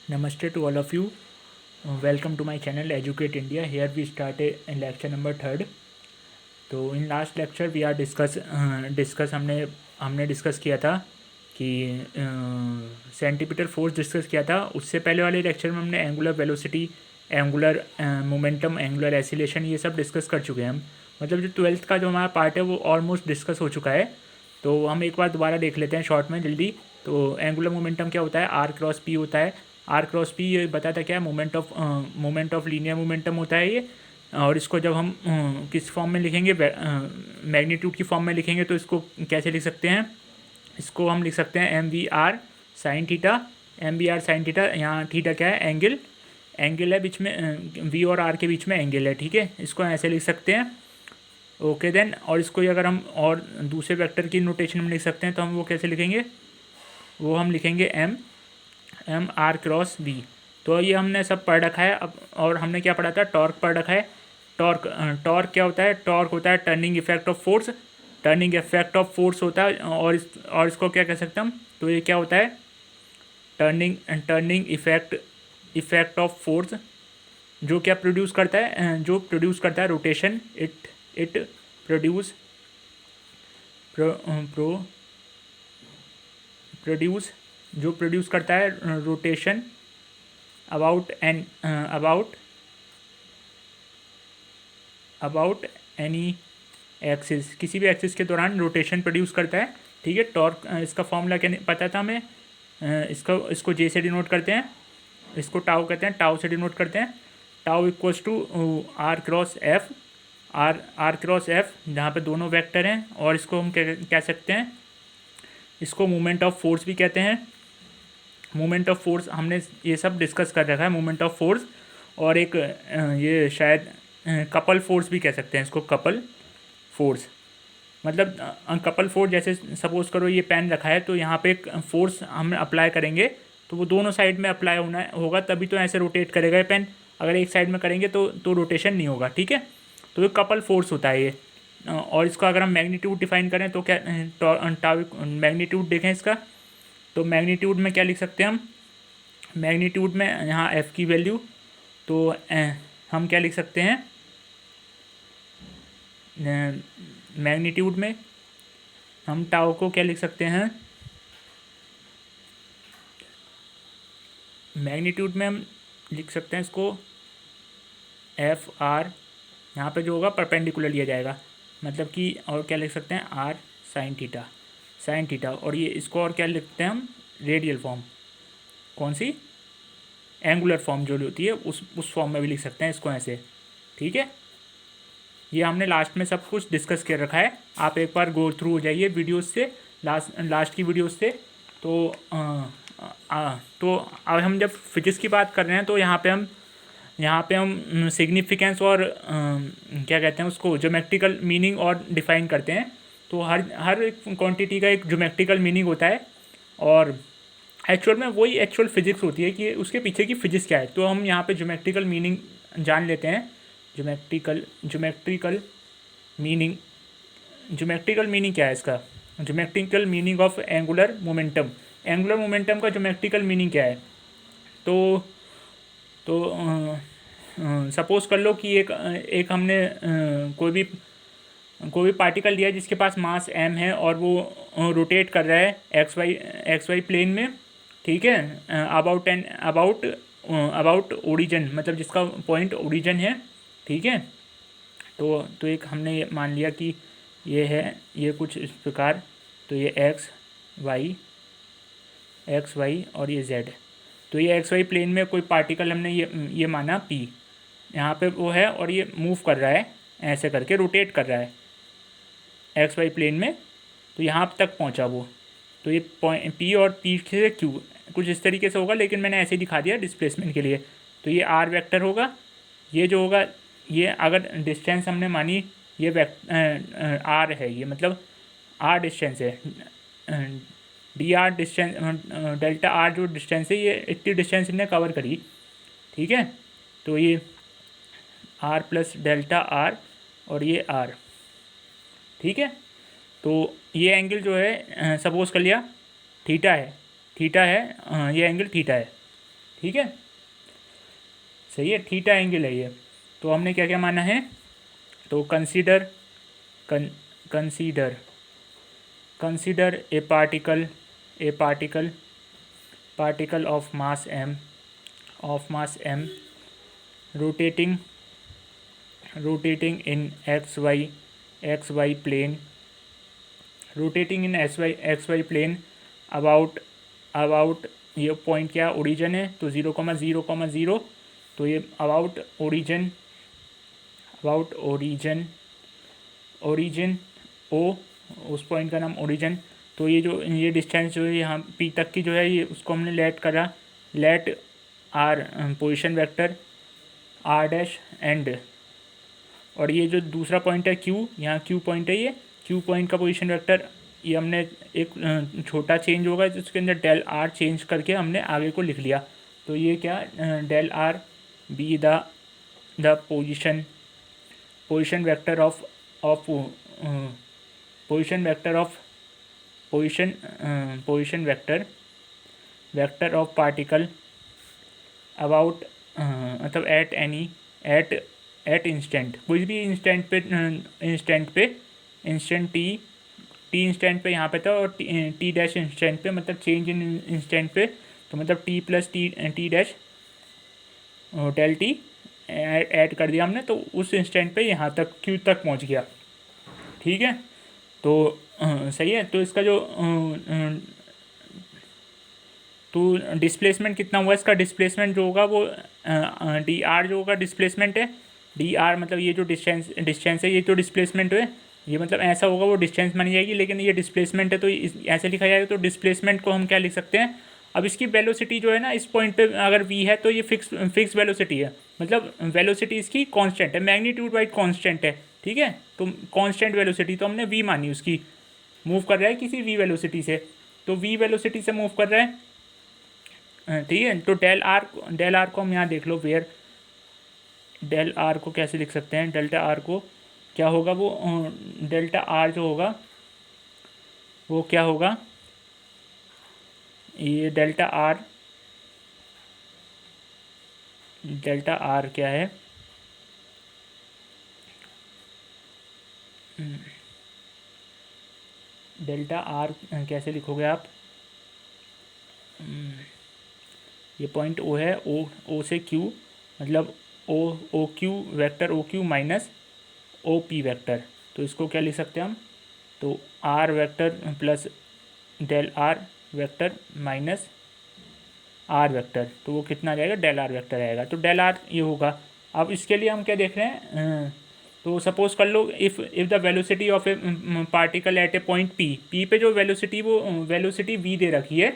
Namaste to all of you. Welcome to my channel Educate India. Here we start a lecture number 3rd. तो in last lecture we are discuss हमने discuss किया था कि centimetre force discuss किया था. उससे पहले वाले लेक्चर में हमने angular velocity, angular momentum, angular acceleration ये सब डिस्कस कर चुके हैं हम. मतलब जो 12th का जो हमारा पार्ट है वो ऑलमोस्ट डिस्कस हो चुका है. तो हम एक बार दोबारा देख लेते हैं शॉर्ट में जल्दी. तो एंगुलर मोमेंटम क्या होता है? आर क्रॉस पी होता है. आर क्रॉस पी ये बताता क्या है? मोमेंट ऑफ लीनियर मोमेंटम होता है ये. और इसको जब हम किस फॉर्म में लिखेंगे, मैग्नीट्यूड की फॉर्म में लिखेंगे तो इसको कैसे लिख सकते हैं? इसको हम लिख सकते हैं M V R sine theta. M V R sine theta, यहाँ थीटा क्या है? एंगल है बीच में, वी और आर के बीच में एंगल है. ठीक है, इसको ऐसे लिख सकते हैं. ओके देन, और इसको अगर हम और दूसरे वेक्टर की नोटेशन में लिख सकते हैं तो हम वो कैसे लिखेंगे? वो हम लिखेंगे एम आर क्रॉस वी. तो ये हमने सब पढ़ रखा है. अब और हमने क्या पढ़ा था? टॉर्क पढ़ रखा है. टॉर्क क्या होता है? टॉर्क होता है turning effect of force. Turning effect of force होता है. और इसको क्या कह सकते हैं हम? तो ये क्या होता है? टर्निंग इफेक्ट ऑफ फोर्स जो क्या प्रोड्यूस करता है? जो प्रोड्यूस करता है रोटेशन. इट प्रोड्यूस जो प्रोड्यूस करता है रोटेशन अबाउट एनी एक्सिस. किसी भी एक्सिस के दौरान रोटेशन प्रोड्यूस करता है. ठीक है. टॉर्क इसका फॉर्मूला क्या पता था हमें? इसको जे से डिनोट करते हैं. इसको टाउ कहते हैं, टाउ से डिनोट करते हैं. Tau equals to R cross F. R cross F जहाँ पे दोनों वेक्टर हैं. और इसको हम कह सकते हैं, इसको मोमेंट ऑफ फोर्स भी कहते हैं. मोमेंट ऑफ फोर्स हमने ये सब डिस्कस कर रखा है. मोमेंट ऑफ फोर्स और एक ये शायद कपल फोर्स भी कह सकते हैं इसको. कपल फोर्स मतलब कपल फोर्स, जैसे सपोज करो ये पेन रखा है तो यहाँ पे एक फोर्स हम अप्लाई करेंगे तो वो दोनों साइड में अप्लाई होगा तभी तो ऐसे रोटेट करेगा ये पेन. अगर एक साइड में करेंगे तो रोटेशन नहीं होगा. ठीक है. तो ये कपल फोर्स होता है ये. और इसका अगर हम मैग्नीट्यूड डिफाइन करें तो क्या मैग्नीट्यूड देखें इसका. तो मैग्नीट्यूड में क्या लिख सकते हैं हम? मैग्नीट्यूड में यहाँ एफ़ की वैल्यू तो हम क्या लिख सकते हैं? मैग्नीट्यूड में हम टाउ को क्या लिख सकते हैं? मैग्नीट्यूड में हम लिख सकते हैं इसको एफ आर. यहाँ पे जो होगा परपेंडिकुलर लिया जाएगा. मतलब कि और क्या लिख सकते हैं? R sine theta. और ये इसको और क्या लिखते हैं हम? Radial form. कौन सी? एंगुलर फॉर्म जो होती है उस फॉर्म में भी लिख सकते हैं इसको ऐसे. ठीक है. ये हमने लास्ट में सब कुछ डिस्कस कर रखा है. आप एक बार गो थ्रू हो जाइए वीडियोस से, लास्ट की वीडियोस से. तो तो अब हम जब फिजिक्स की बात कर रहे हैं तो यहाँ पे हम सिग्निफिकेंस और क्या कहते हैं उसको, ज्योमेट्रिकल मीनिंग और डिफाइन करते हैं. तो हर एक क्वांटिटी का एक ज्योमेट्रिकल मीनिंग होता है. और एक्चुअल में वही एक्चुअल फिजिक्स होती है कि उसके पीछे की फिजिक्स क्या है. तो हम यहाँ पे ज्योमेट्रिकल मीनिंग जान लेते हैं. ज्योमेट्रिकल मीनिंग क्या है इसका? ज्योमेट्रिकल meaning of angular momentum. Angular momentum का ज्योमेट्रिकल मीनिंग क्या है? तो सपोज कर लो कि एक हमने कोई भी पार्टिकल दिया है जिसके पास मास m है और वो रोटेट कर रहा है एक्स वाई प्लेन में. ठीक है. अबाउट ओरिजिन, मतलब जिसका पॉइंट ओरिजिन है. ठीक है. तो एक हमने ये मान लिया कि ये है, ये कुछ इस प्रकार. तो ये एक्स वाई और ये जेड. तो ये एक्स वाई प्लेन में कोई पार्टिकल हमने ये माना पी. यहाँ पे वो है और ये मूव कर रहा है, ऐसे करके रोटेट कर रहा है एक्स वाई प्लेन में. तो यहाँ तक पहुँचा वो. तो ये पॉइंट पी और पी से क्यू कुछ इस तरीके से होगा, लेकिन मैंने ऐसे ही दिखा दिया डिस्प्लेसमेंट के लिए. तो ये आर वेक्टर होगा. ये जो होगा, ये अगर डिस्टेंस हमने मानी ये आर है, ये मतलब आर डिस्टेंस है. D R distance, delta R जो डिस्टेंस है, ये इतनी डिस्टेंस इन्हें कवर करी. ठीक है. तो ये आर प्लस डेल्टा आर और ये आर. ठीक है. तो ये एंगल जो है सपोज कर लिया थीटा है. ये एंगल थीटा है. ठीक है, सही है, थीटा एंगल है ये। तो हमने क्या क्या माना है, तो consider consider a particle of mass m rotating in xy plane, about ये पॉइंट क्या ओरिजिन है, तो 0,0,0, तो ये अबाउट ओरिजिन ओ, उस पॉइंट का नाम ओरिजिन। तो ये डिस्टेंस जो है यहाँ पी तक की जो है, ये उसको हमने let R position vector R dash and, और ये जो दूसरा पॉइंट है क्यू, यहाँ क्यू पॉइंट है, ये क्यू पॉइंट का पोजीशन वेक्टर ये हमने एक छोटा चेंज होगा जिसके अंदर डेल आर चेंज करके हमने आगे को लिख लिया। तो ये क्या, del R be the position vector of vector of particle about, मतलब एट इंस्टेंट, कुछ भी इंस्टेंट टी इंस्टेंट पे यहाँ पे था, और टी डैश इंस्टेंट पे, मतलब चेंज इन इंस्टेंट पे, तो मतलब T plus T dash del T add कर दिया हमने, तो उस इंस्टेंट पे यहाँ तक क्यू तक पहुँच गया। ठीक है, तो सही है। तो इसका जो तो डिस्प्लेसमेंट कितना हुआ, इसका डिस्प्लेसमेंट जो होगा वो डी आर जो होगा डिस्प्लेसमेंट है, डी आर मतलब ये जो डिस्टेंस है, ये जो डिस्प्लेसमेंट है, ये मतलब ऐसा होगा वो डिस्टेंस मानी जाएगी, लेकिन ये डिस्प्लेसमेंट है तो ऐसे लिखा जाएगा। तो डिस्प्लेसमेंट को हम क्या लिख सकते हैं, अब इसकी वेलोसिटी जो है ना, इस पॉइंट पे अगर v है तो ये फिक्स वेलोसिटी है, मतलब वेलोसिटी इसकी कांस्टेंट है, मैग्नीट्यूड वाइज कांस्टेंट है। ठीक है, तो कांस्टेंट वेलोसिटी तो हमने v मानी, उसकी मूव कर रहा है किसी v वेलोसिटी से, तो v वेलोसिटी से मूव कर रहा है। ठीक है, तो डेल आर को हम यहाँ देख लो, वेयर डेल आर को कैसे लिख सकते हैं, डेल्टा आर को क्या होगा, वो डेल्टा आर जो होगा वो क्या होगा, ये डेल्टा आर क्या है, डेल्टा आर कैसे लिखोगे आप, ये पॉइंट ओ है, ओ से क्यू, मतलब O Q vector, O Q minus O P vector, तो इसको क्या लिख सकते हैं हम, तो R vector plus del R vector minus R vector, तो वो कितना आ जाएगा, डेल आर वेक्टर आएगा। तो डेल आर ये होगा। अब इसके लिए हम क्या देख रहे हैं, तो सपोज कर लो if the velocity of a particle at a point P पे जो वेलोसिटी वी दे रखी है,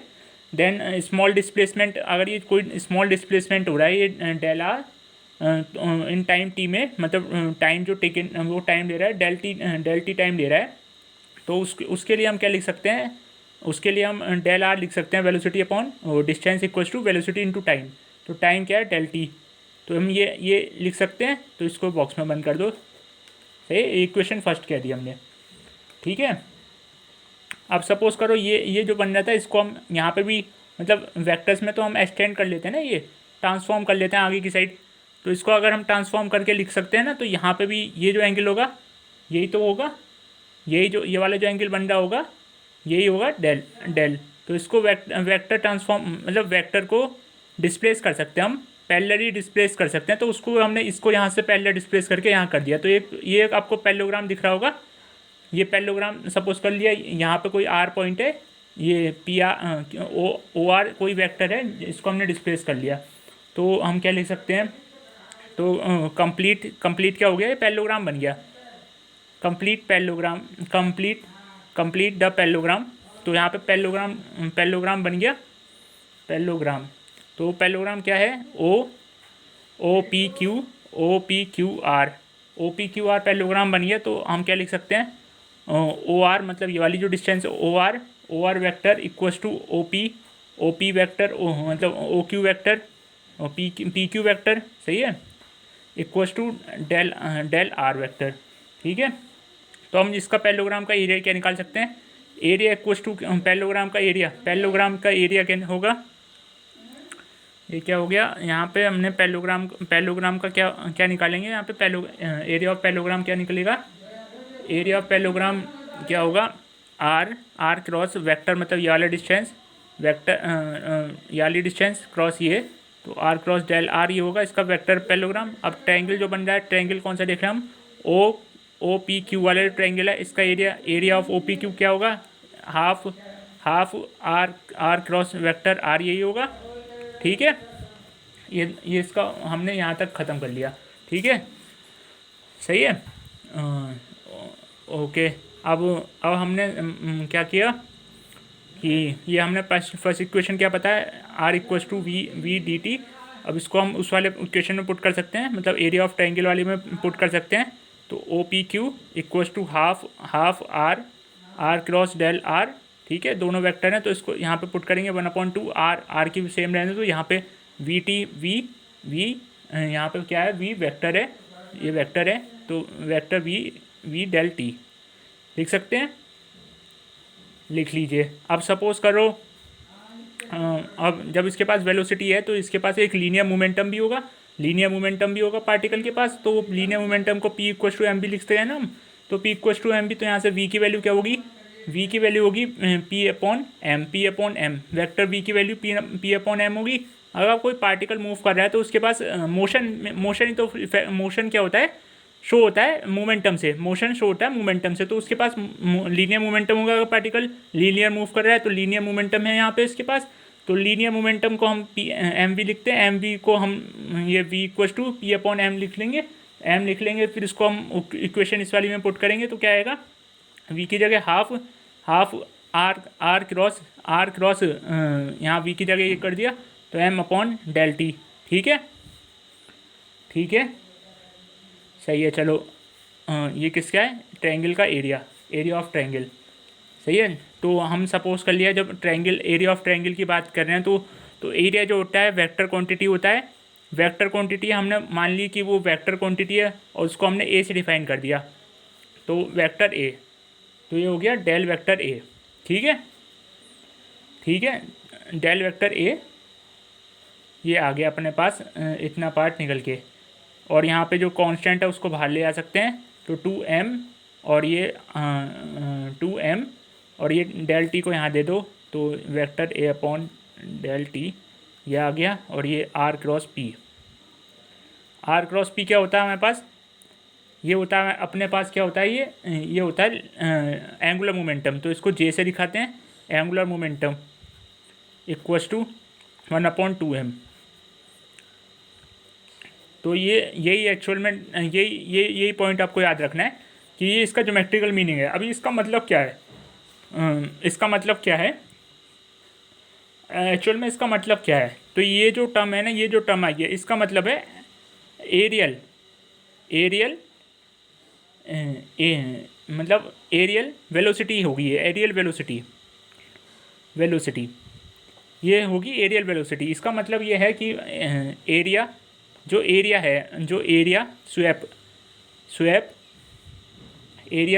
देन स्मॉल डिस्प्लेसमेंट, अगर ये कोई स्मॉल डिस्प्लेसमेंट हो रहा है, ये del R in time T में, मतलब टाइम जो टेकन वो टाइम ले रहा है, डेल टी टाइम ले रहा है, तो उसके लिए हम क्या लिख सकते हैं, उसके लिए हम डेल आर लिख सकते हैं, velocity upon distance equals to velocity into time, तो टाइम क्या है, डेल टी, तो हम ये लिख सकते हैं। तो इसको बॉक्स में बंद कर दो, सही, इक्वेशन फर्स्ट कह दी हमने। ठीक है, अब सपोज करो ये जो बन रहा था, इसको हम यहाँ पे भी, मतलब वेक्टर्स में तो हम एक्सटेंड कर लेते हैं ना, ये ट्रांसफॉर्म कर लेते हैं आगे की साइड, तो इसको अगर हम ट्रांसफॉर्म करके लिख सकते हैं ना, तो यहाँ पे भी ये जो एंगल होगा यही तो होगा, ये वाला जो एंगल बन रहा होगा यही होगा डेल। तो इसको वेक्टर ट्रांसफॉर्म, मतलब वेक्टर को डिस्प्लेस कर सकते हैं हम, पैरेलली डिस्प्लेस कर सकते हैं, तो उसको हमने इसको यहाँ से पैरेलल डिस्प्लेस करके यहाँ कर दिया। तो ये एक आपको पैरेललोग्राम दिख रहा होगा, ये पैरेललोग्राम सपोज कर लिया, यहाँ पे कोई आर पॉइंट है, ये पी आर ओ आर कोई वेक्टर है, इसको हमने डिस्प्लेस कर लिया। तो हम क्या लिख सकते हैं, तो कंप्लीट क्या हो गया, ये पैरेललोग्राम बन गया, कंप्लीट द पैरेललोग्राम। तो यहाँ पे पैरेललोग्राम बन गया, पैरेललोग्राम। तो पैरेललोग्राम क्या है, O P Q R parallelogram बन गया। तो हम क्या लिख सकते हैं, ओ आर मतलब ये वाली जो distance O R vector equals to O P vector, मतलब O Q vector, P Q vector, सही है, equals to del R vector. ठीक है, तो हम इसका पैरेललोग्राम का एरिया क्या निकाल सकते हैं, एरिया इक्वल्स टू पैरेललोग्राम का एरिया क्या होगा, ये क्या हो गया, यहाँ पे हमने पैरेललोग्राम का क्या क्या निकालेंगे, यहाँ पे एरिया ऑफ पैरेललोग्राम क्या निकलेगा, एरिया ऑफ पैरेललोग्राम क्या होगा, आर क्रॉस वेक्टर, मतलब ये वाला डिस्टेंस वेक्टर, ये वाली डिस्टेंस क्रॉस ये, तो आर क्रॉस डेल आर ये होगा इसका वेक्टर पैरेललोग्राम। अब ट्रायंगल जो बन रहा है, ट्रायंगल कौन सा देख रहे हैं हम, ओ पी क्यू वाले ट्रायंगल है, इसका area of O P Q क्या होगा, half half R cross vector R यही होगा। ठीक है, ये इसका हमने यहाँ तक ख़त्म कर लिया। ठीक है, सही है। ओके, अब हमने क्या किया कि ये हमने फर्स्ट इक्वेशन क्या पता है, R equals to V D T. अब इसको हम उस वाले इक्वेशन में पुट कर सकते हैं, मतलब एरिया ऑफ ट्रायंगल वाले में पुट कर सकते हैं। तो O P Q equals to half R cross del R. ठीक है, दोनों वेक्टर हैं तो इसको यहाँ पे पुट करेंगे 1/2 आर की सेम रहने, तो यहाँ पे वी टी वी यहाँ पे क्या है, वी वेक्टर है, ये वेक्टर है, तो वेक्टर वी डेल टी लिख सकते हैं, लिख लीजिए। अब सपोज करो अब जब इसके पास वेलोसिटी है तो इसके पास एक लीनियर मोमेंटम भी होगा, पार्टिकल के पास। तो लीनियर मोमेंटम को पी इक्वल्स टू एम भी लिखते हैं ना हम, तो पी इक्वल्स टू एम भी, तो यहाँ से वी की वैल्यू क्या होगी, वी की वैल्यू होगी P upon M, vector V की वैल्यू पी अपॉन एम होगी। अगर कोई पार्टिकल मूव कर रहा है तो उसके पास मोशन ही तो मोशन क्या होता है, शो होता है मोमेंटम से, मोशन शो होता है मोमेंटम से, तो उसके पास लीनियर मोमेंटम होगा। अगर पार्टिकल लीनियर मूव कर रहा है तो लीनियर मोमेंटम है यहाँ पे इसके पास, तो लीनियर मोमेंटम को हम एम वी लिखते हैं, एम वी को हम ये V equals to P upon M लिख लेंगे, फिर इसको हम इक्वेशन इस वाली में पुट करेंगे तो क्या आएगा, वी की जगह हाफ आर क्रॉस यहाँ वी की जगह ये कर दिया, तो एम अपॉन डेल टी। ठीक है, ठीक है, सही है। चलो ये किसका है, ट्रायंगल का एरिया ऑफ ट्रायंगल, सही है। तो हम सपोज कर लिया जब ट्रायंगल एरिया ऑफ ट्रायंगल की बात कर रहे हैं तो एरिया जो होता है वेक्टर क्वांटिटी होता है, वेक्टर क्वांटिटी हमने मान ली कि वो वेक्टर क्वांटिटी है और उसको हमने ए से डिफाइन कर दिया, तो वेक्टर ए, तो ये हो गया डेल वेक्टर ए। ठीक है, ठीक है, डेल वेक्टर ए ये आ गया अपने पास इतना पार्ट निकल के, और यहाँ पे जो कांस्टेंट है उसको बाहर ले आ सकते हैं, तो 2m और ये 2m और ये डेल टी को यहाँ दे दो, तो vector A upon del T ये आ गया, और ये आर क्रॉस पी क्या होता है हमारे पास, ये होता है अपने पास क्या होता है, ये होता है एंगुलर मोमेंटम, तो इसको जे से दिखाते हैं, angular momentum equals to 1/2m। तो यही एक्चुअल में यही पॉइंट आपको याद रखना है कि ये इसका ज्योमेट्रिकल मीनिंग है। अभी इसका मतलब क्या है, एक्चुअल में इसका मतलब क्या है, तो ये जो टर्म है ना, ये जो टर्म आई है इसका मतलब है एरियल मतलब एरियल वेलोसिटी होगी, ये एरियल वेलोसिटी ये होगी एरियल वेलोसिटी। इसका मतलब ये है कि area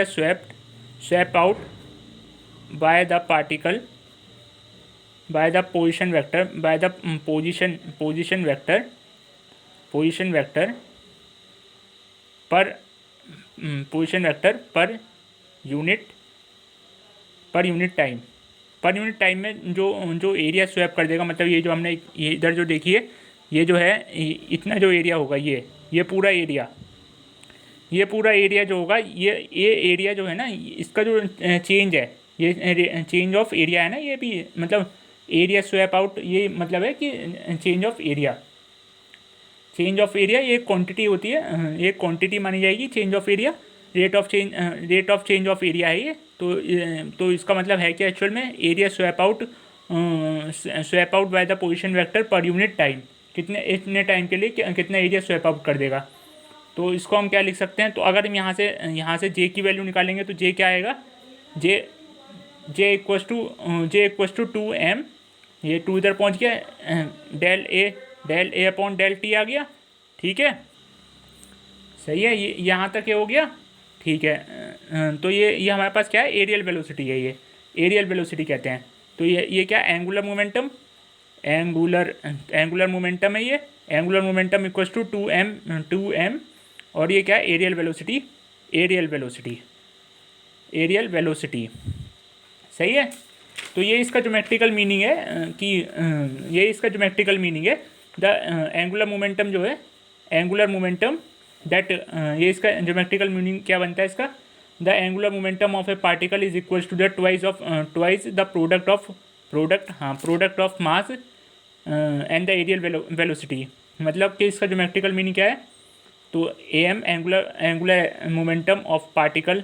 swap out by the particle by the position vector per unit time में जो एरिया स्वैप कर देगा, मतलब ये जो हमने ये इधर जो देखिए, ये जो है इतना जो एरिया होगा, ये पूरा एरिया जो होगा, ये एरिया जो है ना, इसका जो चेंज है, ये चेंज ऑफ एरिया है ना, ये भी मतलब एरिया स्वैप आउट, ये मतलब है कि चेंज ऑफ एरिया ये क्वांटिटी होती है, ये क्वांटिटी मानी जाएगी change of area, rate of change of area है ये। तो इसका मतलब है कि एक्चुअल में area swap out by the position vector per unit time, इतने टाइम के लिए कितना एरिया स्वैप आउट कर देगा। तो इसको हम क्या लिख सकते हैं, तो अगर हम यहाँ से जे की वैल्यू निकालेंगे तो जे क्या आएगा, जे इक्वल्स टू 2m, ये 2 इधर पहुँच गया, del A upon del T आ गया। ठीक है, सही है, ये यहाँ तक ये हो गया। ठीक है, तो ये हमारे पास क्या है, एरियल वेलोसिटी है, ये एरियल वेलोसिटी कहते हैं। तो ये क्या एंगुलर मोमेंटम एंगुलर मोमेंटम है ये, angular momentum equals to 2m और ये क्या है, एरियल वेलोसिटी सही है। तो ये इसका ज्योमेट्रिकल मीनिंग है कि ये इसका ज्योमेट्रिकल मीनिंग है। द एंगुलर मोमेंटम जो है, एंगुलर मोमेंटम दैट, ये इसका ज्योमेट्रिकल मीनिंग क्या बनता है इसका, the angular momentum of a particle is equals to the twice the product of mass and the areal velocity. मतलब कि इसका ज्योमेट्रिकल मीनिंग क्या है, तो am angular momentum of particle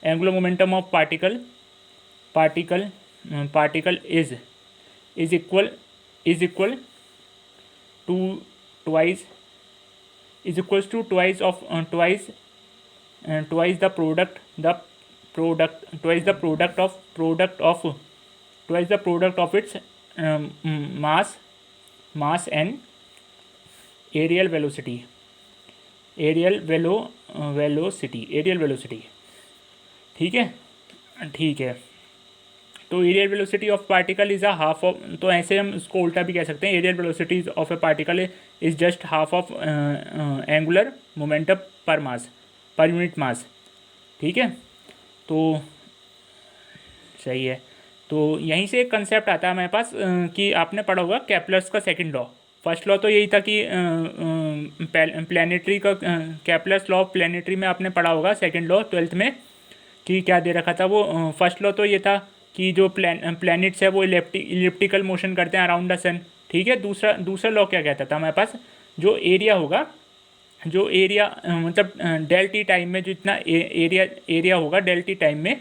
angular momentum of particle is equal to twice of twice the product of its mass and areal velocity. ठीक है। तो areal velocity of particle is a half of, तो ऐसे हम इसको उल्टा भी कह सकते हैं, aerial velocity of a particle is just half of angular momentum per unit mass. ठीक है, तो सही है। तो यहीं से एक कंसेप्ट आता है हमारे पास कि आपने पढ़ा होगा केप्लर्स का सेकंड लॉ। फर्स्ट लॉ तो यही था कि प्लानिटरी का, केप्लर्स लॉ ऑफ प्लानिटरी में आपने पढ़ा होगा सेकंड लॉ 12th में, कि क्या दे रखा था वो। फर्स्ट लॉ तो ये था कि जो प्लैनेट्स है वो इलिप्टिकल मोशन करते हैं अराउंड द सन। ठीक है, दूसरा लॉ क्या कहता था हमारे पास, जो एरिया होगा, मतलब डेल टी टाइम में जितना एरिया होगा डेल टी टाइम में,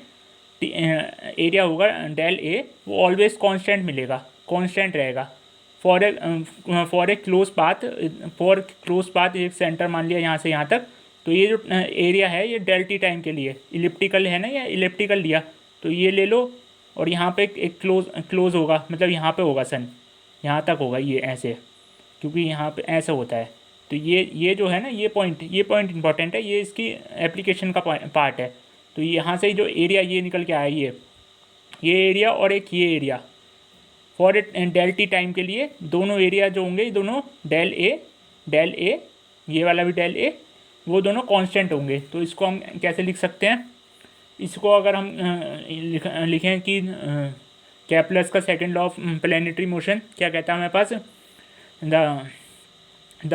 एरिया होगा डेल ए, वो ऑलवेज कांस्टेंट मिलेगा, कांस्टेंट रहेगा फॉर ए क्लोज पाथ एक सेंटर मान लिया यहाँ से यहाँ तक। तो ये जो एरिया है ये डेल टी टाइम के लिए इलिप्टिकल है ना, या इलिप्टिकल लिया तो ये ले लो, और यहाँ पे एक क्लोज होगा, मतलब यहाँ पे होगा सन, यहाँ तक होगा ये ऐसे, क्योंकि यहाँ पे ऐसा होता है। तो ये जो है ना, ये पॉइंट इंपॉर्टेंट है, ये इसकी एप्लीकेशन का पार्ट है। तो यहाँ से जो एरिया ये निकल के आया, ये एरिया और एक ये area for a del T time के लिए, दोनों एरिया जो होंगे ये दोनों डेल ए, ये वाला भी डेल ए, वो दोनों कांस्टेंट होंगे। तो इसको हम कैसे लिख सकते हैं, इसको अगर हम लिखें कि केप्लर्स का second law of planetary motion क्या कहता है हमारे पास, the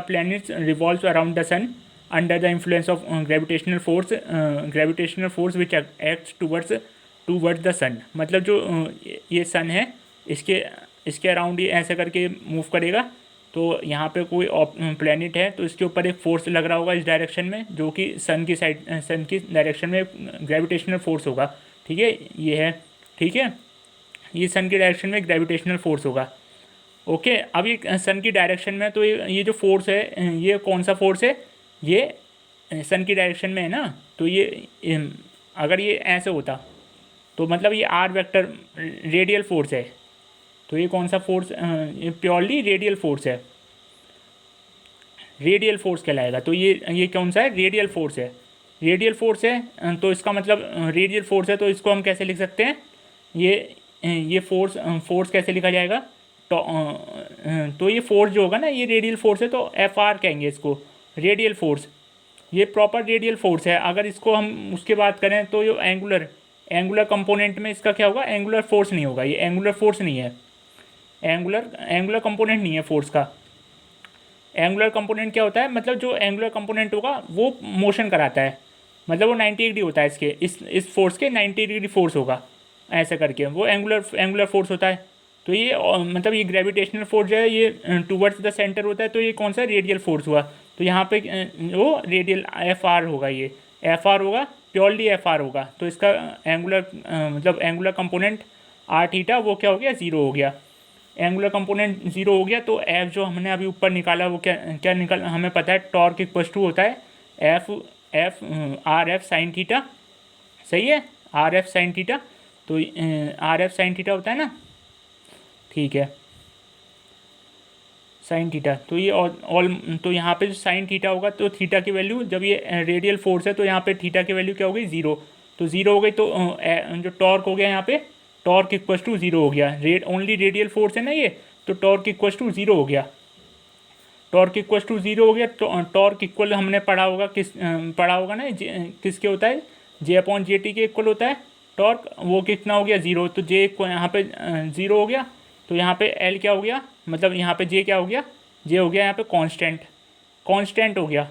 planets revolve around the sun under the influence of gravitational force which acts towards the sun. मतलब जो ये सन है इसके अराउंड ये ऐसे करके मूव करेगा, तो यहाँ पे कोई प्लैनेट है तो इसके ऊपर एक फोर्स लग रहा होगा इस डायरेक्शन में, जो कि सन की डायरेक्शन में ग्रेविटेशनल फोर्स होगा। ठीक है, ये है, ठीक है, ये सन की डायरेक्शन में ग्रेविटेशनल फोर्स होगा। ओके, अब ये सन की डायरेक्शन में, तो ये जो फोर्स है ये कौन सा फोर्स है, ये सन की डायरेक्शन में है ना, तो ये अगर ये ऐसे होता तो मतलब ये आर वेक्टर रेडियल फोर्स है। तो ये कौन सा फोर्स, ये प्योरली रेडियल फोर्स है, रेडियल फोर्स कहलाएगा। तो ये कौन सा है, रेडियल फोर्स है। तो इसका मतलब रेडियल फोर्स है, तो इसको हम कैसे लिख सकते हैं, ये फोर्स कैसे लिखा जाएगा, तो ये फोर्स जो होगा ना, ये रेडियल फोर्स है, तो एफ आर कहेंगे इसको, रेडियल फोर्स, ये प्रॉपर रेडियल फोर्स है। अगर इसको हम उसके बात करें तो ये एंगुलर कंपोनेंट में इसका क्या होगा, एंगुलर फोर्स नहीं होगा, ये एंगुलर फोर्स नहीं है, एंगुलर कंपोनेंट नहीं है फोर्स का। एंगुलर कंपोनेंट क्या होता है, मतलब जो एंगुलर कंपोनेंट होगा वो मोशन कराता है, मतलब वो 90 डिग्री होता है इसके, इस फोर्स के 90 डिग्री फोर्स होगा ऐसा करके, वो एंगुलर फोर्स होता है। तो ये मतलब ये ग्रेविटेशनल फोर्स जो है ये टूवर्ड्स द सेंटर होता है, तो ये कौन सा रेडियल फोर्स हुआ। तो यहाँ पे वो रेडियल एफ आर होगा, ये एफ आर होगा, प्योरली एफ आर होगा। तो इसका मतलब एंगुलर कंपोनेंट आर थीटा वो क्या हो गया, ज़ीरो हो गया। एंगुलर कंपोनेंट ज़ीरो हो गया, तो एफ जो हमने अभी ऊपर निकाला वो क्या निकल, हमें पता है टॉर्क इक्वल टू होता है आर एफ साइन थीटा। सही है, आर एफ साइन थीटा, तो आर एफ साइन थीटा होता है ना, ठीक है, साइन थीटा। तो ये तो यहाँ पे जो साइन थीटा होगा, तो थीटा की वैल्यू, जब ये रेडियल फोर्स है तो यहाँ पे थीटा की वैल्यू क्या होगी, ज़ीरो। तो ज़ीरो हो गई, तो जो टॉर्क हो गया यहाँ पे, टॉर्क इक्वल टू ज़ीरो हो गया, ओनली रेडियल फोर्स है ना ये, तो टॉर्क इक्वल टू ज़ीरो हो गया, टॉर्क इक्वल टू ज़ीरो हो गया। तो टॉर्क इक्वल हमने पढ़ा होगा पढ़ा होगा ना, किसके होता है, जे अपॉन जे टी के इक्वल होता है टॉर्क, वो कितना हो गया, ज़ीरो। तो जे यहाँ पे ज़ीरो हो गया, तो यहाँ पे एल क्या हो गया, मतलब यहाँ पे जे क्या हो गया, जे हो गया यहाँ पे कांस्टेंट, कांस्टेंट हो गया,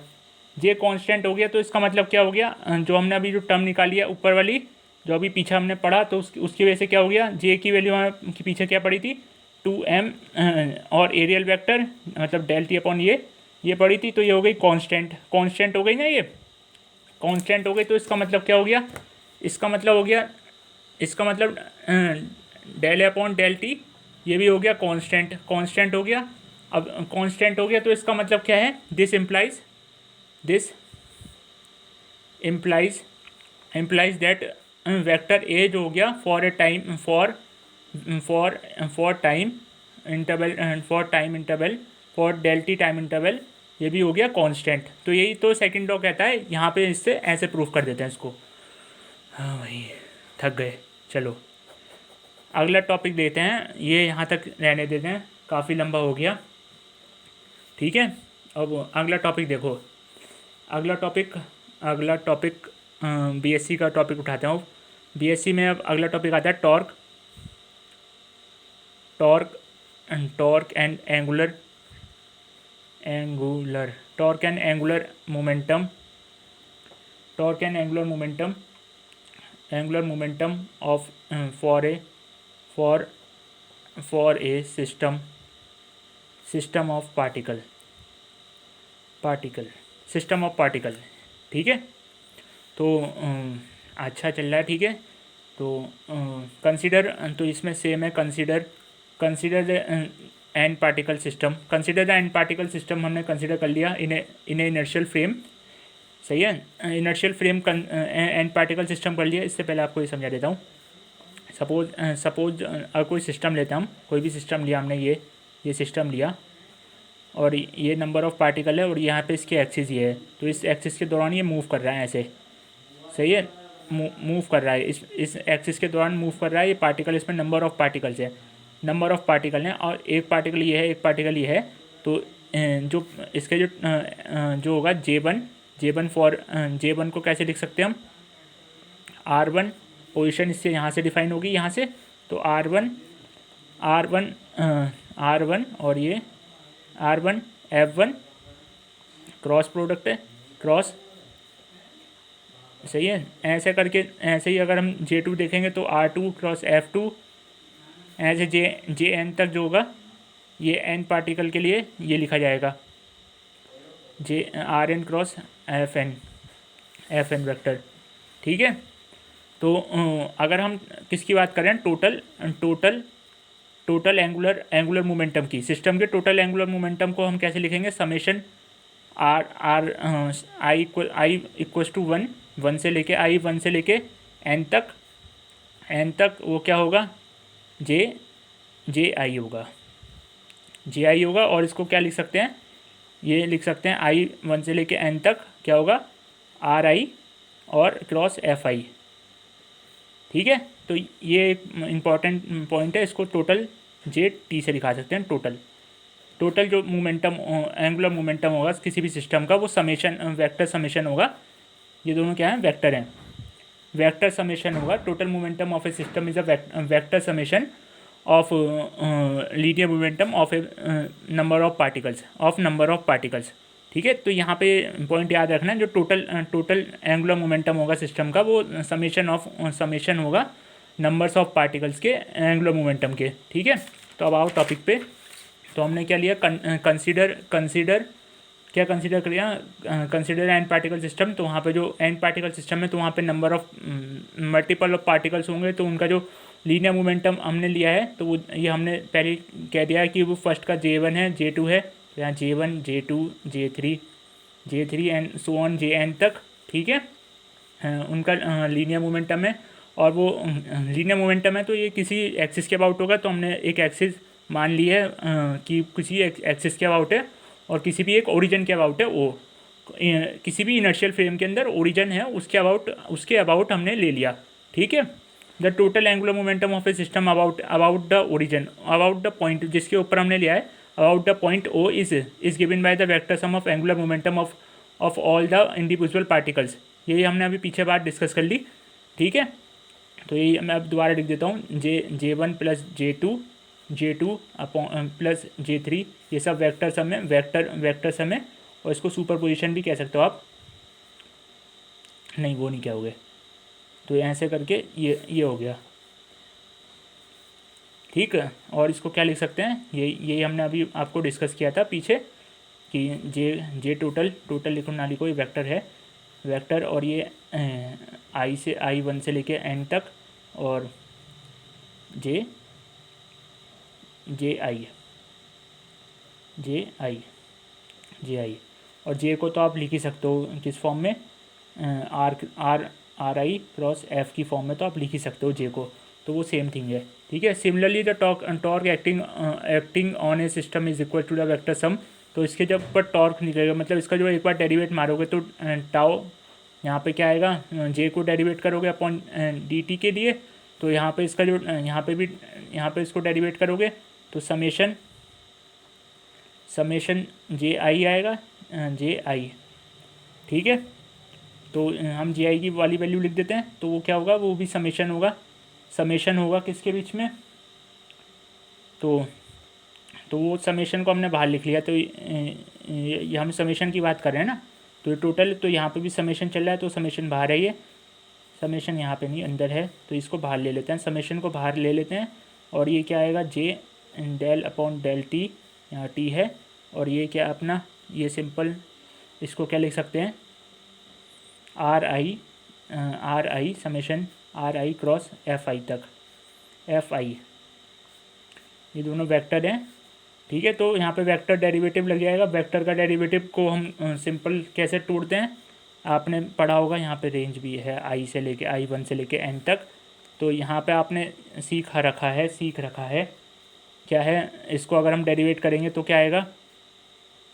जे कांस्टेंट हो गया। तो इसका मतलब क्या हो गया, जो हमने अभी जो टर्म निकाली है ऊपर वाली, जो अभी पीछे हमने पढ़ा, तो उसकी वजह से क्या हो गया, जे की वैल्यू हमें की पीछे क्या पड़ी थी, 2m, और एरियल वेक्टर मतलब डेल टी अपॉन ये पड़ी थी, तो ये हो गई कांस्टेंट, कांस्टेंट हो गई ना, ये कांस्टेंट हो गई। तो इसका मतलब क्या हो गया, इसका मतलब हो गया, इसका मतलब डेल अपॉन डेल टी ये भी हो गया कांस्टेंट, कांस्टेंट हो गया। अब कांस्टेंट हो गया तो इसका मतलब क्या है, this implies that vector A जो हो गया for a time for time interval for del T time interval, ये भी हो गया कांस्टेंट। तो यही तो सेकंड लॉ कहता है, यहाँ पे इससे ऐसे प्रूफ कर देते हैं इसको। हाँ भाई थक गए, चलो अगला टॉपिक देते हैं, ये यहाँ तक रहने देते हैं, काफ़ी लंबा हो गया, ठीक है। अब अगला टॉपिक देखो, अगला टॉपिक बीएससी का टॉपिक उठाता हूँ। बीएससी में अब अगला टॉपिक आता है torque and angular momentum, angular momentum of for a system of particle, system of particle, ठीक है। तो अच्छा चल रहा है, ठीक है। तो कंसीडर, तो इसमें सेम है, consider the end particle system, consider the end particle system हमने कंसीडर कर लिया इन इनर्शियल फ्रेम, सही है। Inertial frame and particle system कर लिया। इससे पहले आपको ये समझा देता हूँ, सपोज अगर कोई सिस्टम लेता हम, कोई भी सिस्टम लिया हमने, ये सिस्टम लिया और ये नंबर ऑफ़ पार्टिकल है और यहाँ पे इसके एक्सिस ये है, तो इस एक्सिस के दौरान ये मूव कर रहा है ऐसे, सही है, मूव कर रहा है, इस एक्सिस के दौरान मूव कर रहा है ये पार्टिकल, इसमें नंबर ऑफ़ पार्टिकल्स है, नंबर ऑफ़ पार्टिकल हैं, और एक पार्टिकल ये है, एक पार्टिकल ये है। तो जो इसके जो होगा J1 फॉर J1 को कैसे लिख सकते हैं हम, R1 पोजीशन इससे यहाँ से डिफाइन होगी, यहाँ से, तो R1 और ये R1 F1 क्रॉस प्रोडक्ट है, क्रॉस, सही है। ऐसे करके, ऐसे ही अगर हम J2 देखेंगे तो R2 क्रॉस F2, ऐसे JN तक जो होगा, ये N पार्टिकल के लिए ये लिखा जाएगा RN क्रॉस FN वेक्टर, ठीक है। तो अगर हम किसकी बात करें, टोटल एंगुलर मोमेंटम की, सिस्टम के टोटल एंगुलर मोमेंटम को हम कैसे लिखेंगे, समेशन आई इक्वल टू 1 से लेके n तक वो क्या होगा, जे आई होगा। और इसको क्या लिख सकते हैं, ये लिख सकते हैं I 1 से लेके n तक क्या होगा, RI और क्रॉस FI, ठीक है। तो ये एक इम्पॉर्टेंट पॉइंट है, इसको टोटल JT से दिखा सकते हैं। टोटल जो मोमेंटम, एंगुलर मोमेंटम होगा किसी भी सिस्टम का, वो समेशन, वेक्टर समेशन होगा। ये दोनों क्या हैं, वेक्टर हैं, वेक्टर समेशन होगा। Total momentum of a system is a vector summation of linear momentum of A number of particles, ठीक है। तो यहाँ पे पॉइंट याद रखना है, जो टोटल एंगुलर मोमेंटम होगा सिस्टम का, वो समेशन होगा नंबर्स ऑफ पार्टिकल्स के एंगुलर मोमेंटम के, ठीक है। तो अब आओ टॉपिक पे। तो हमने क्या लिया, कंसीडर किया, कंसीडर एंड पार्टिकल सिस्टम। तो वहाँ पे जो एंड पार्टिकल सिस्टम है, तो वहाँ पे number of multiple of particles होंगे, तो उनका जो लीनियर मोमेंटम हमने लिया है, तो वो ये हमने पहले कह दिया है कि वो फर्स्ट का J1 है, J2 है, तो यहाँ J1 J2 J3 and so on JN तक, ठीक है। उनका लीनियर मोमेंटम है, और वो लीनियर मोमेंटम है तो ये किसी एक्सिस के अबाउट होगा। तो हमने एक एक्सिस मान ली है कि किसी एक्सिस के अबाउट है, और किसी भी एक ओरिजिन के अबाउट है, वो किसी भी इनर्शियल फ्रेम के अंदर ओरिजिन है, उसके अबाउट हमने ले लिया, ठीक है। The total angular momentum of a system about the origin, about the point जिसके ऊपर हमने लिया है, about the point O is given by the vector sum of angular momentum of all the individual particles. यही हमने अभी पीछे बात डिस्कस कर ली, ठीक है। तो यही मैं अब दोबारा लिख देता हूँ, J1 plus J2 upon plus J3, ये सब वेक्टर सम है, वेक्टर सम है। और इसको सुपर पोजिशन भी कह सकते हो आप, नहीं वो नहीं कहोगे। तो ऐसे करके ये हो गया, ठीक है। और इसको क्या लिख सकते हैं, यही हमने अभी आपको डिस्कस किया था पीछे कि जे टोटल लिखो ना लिखो, ये वेक्टर है, वेक्टर। और ये I1 से लेके N तक, और जे आई। और जे को तो आप लिख ही सकते हो किस फॉर्म में, आर आई क्रॉस एफ की फॉर्म में तो आप लिख ही सकते हो जे को, तो वो सेम थिंग है, ठीक है। Similarly the torque acting on a system is equal to the vector sum. तो इसके जब पर टॉर्क निकलेगा, मतलब इसका जो एक बार डेरिवेट मारोगे तो टाओ यहाँ पे क्या आएगा, जे को डेरिवेट करोगे अपॉन डी टी के लिए, तो यहाँ पे इसका जो यहाँ पे इसको डेरिवेट करोगे तो समेशन जे आई आएगा, जे आई, ठीक है। तो हम जे आई की वाली वैल्यू लिख देते हैं, तो वो क्या होगा, वो भी समेशन होगा किसके बीच में, तो वो समेशन को हमने बाहर लिख लिया। तो ये हम समेशन की बात कर रहे हैं ना, तो ये टोटल, तो यहाँ पे भी समेशन चल रहा है, तो समेशन बाहर है, ये समेशन यहाँ पे नहीं अंदर है, तो इसको बाहर ले लेते हैं, समेशन को बाहर ले लेते हैं। और ये क्या आएगा, जे डेल अपॉन डेल टी, यहाँ टी है। और ये क्या अपना, ये सिंपल इसको क्या लिख सकते हैं, are I summation R I cross F आई तक, एफ आई, ये दोनों वेक्टर हैं, ठीक है। तो यहाँ पे वेक्टर डेरिवेटिव लग जाएगा। वेक्टर का डेरिवेटिव को हम सिंपल कैसे तोड़ते हैं, आपने पढ़ा होगा, यहाँ पे रेंज भी है I1 से लेके N तक। तो यहाँ पे आपने सीख रखा है क्या है, इसको अगर हम डेरिवेट करेंगे तो क्या आएगा,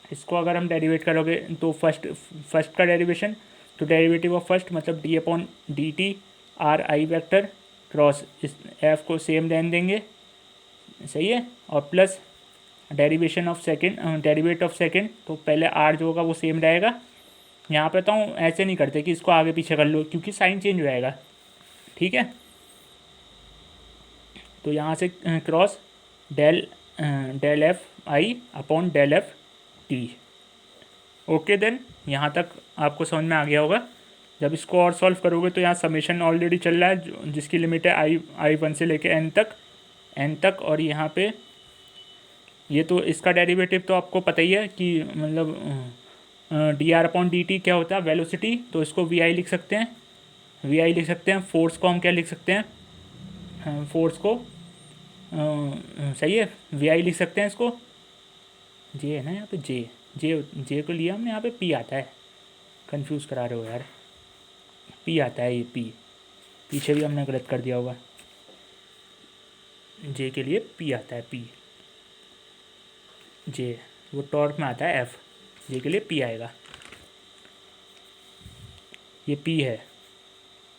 इसको अगर हम डेरिवेट करोगे तो फर्स्ट का डेरिवेशन, तो डेरिवेटिव ऑफ फर्स्ट मतलब D upon D T R आई वेक्टर क्रॉस इस एफ को सेम रहने देंगे, सही है। और plus derivation of second, derivative of second, तो पहले आर जो होगा वो सेम रहेगा। यहाँ पे तो ऐसे नहीं करते कि इसको आगे पीछे कर लो, क्योंकि साइन चेंज हो जाएगा, ठीक है। तो यहाँ से cross del F I upon del F T, okay. Then यहाँ तक आपको समझ में आ गया होगा। जब इसको और सॉल्व करोगे तो यहाँ समेशन ऑलरेडी चल रहा है, जिसकी लिमिट है I1 से लेके N तक। और यहाँ पे ये तो इसका डेरिवेटिव तो आपको पता ही है कि मतलब D R upon D T क्या होता है, वेलोसिटी, तो इसको वी आई लिख सकते हैं। फोर्स को हम क्या लिख सकते हैं, फोर्स को सही है, वी आई लिख सकते हैं इसको, जे है ना यहाँ पे, जे को लिया हमने, यहाँ पे पी आता है, कंफ्यूज करा रहे हो यार, पी आता है, ये पीछे भी हमने गलत कर दिया होगा, जे के लिए पी आता है, पी जे वो टॉर्क में आता है एफ, जे के लिए पी आएगा, ये पी है,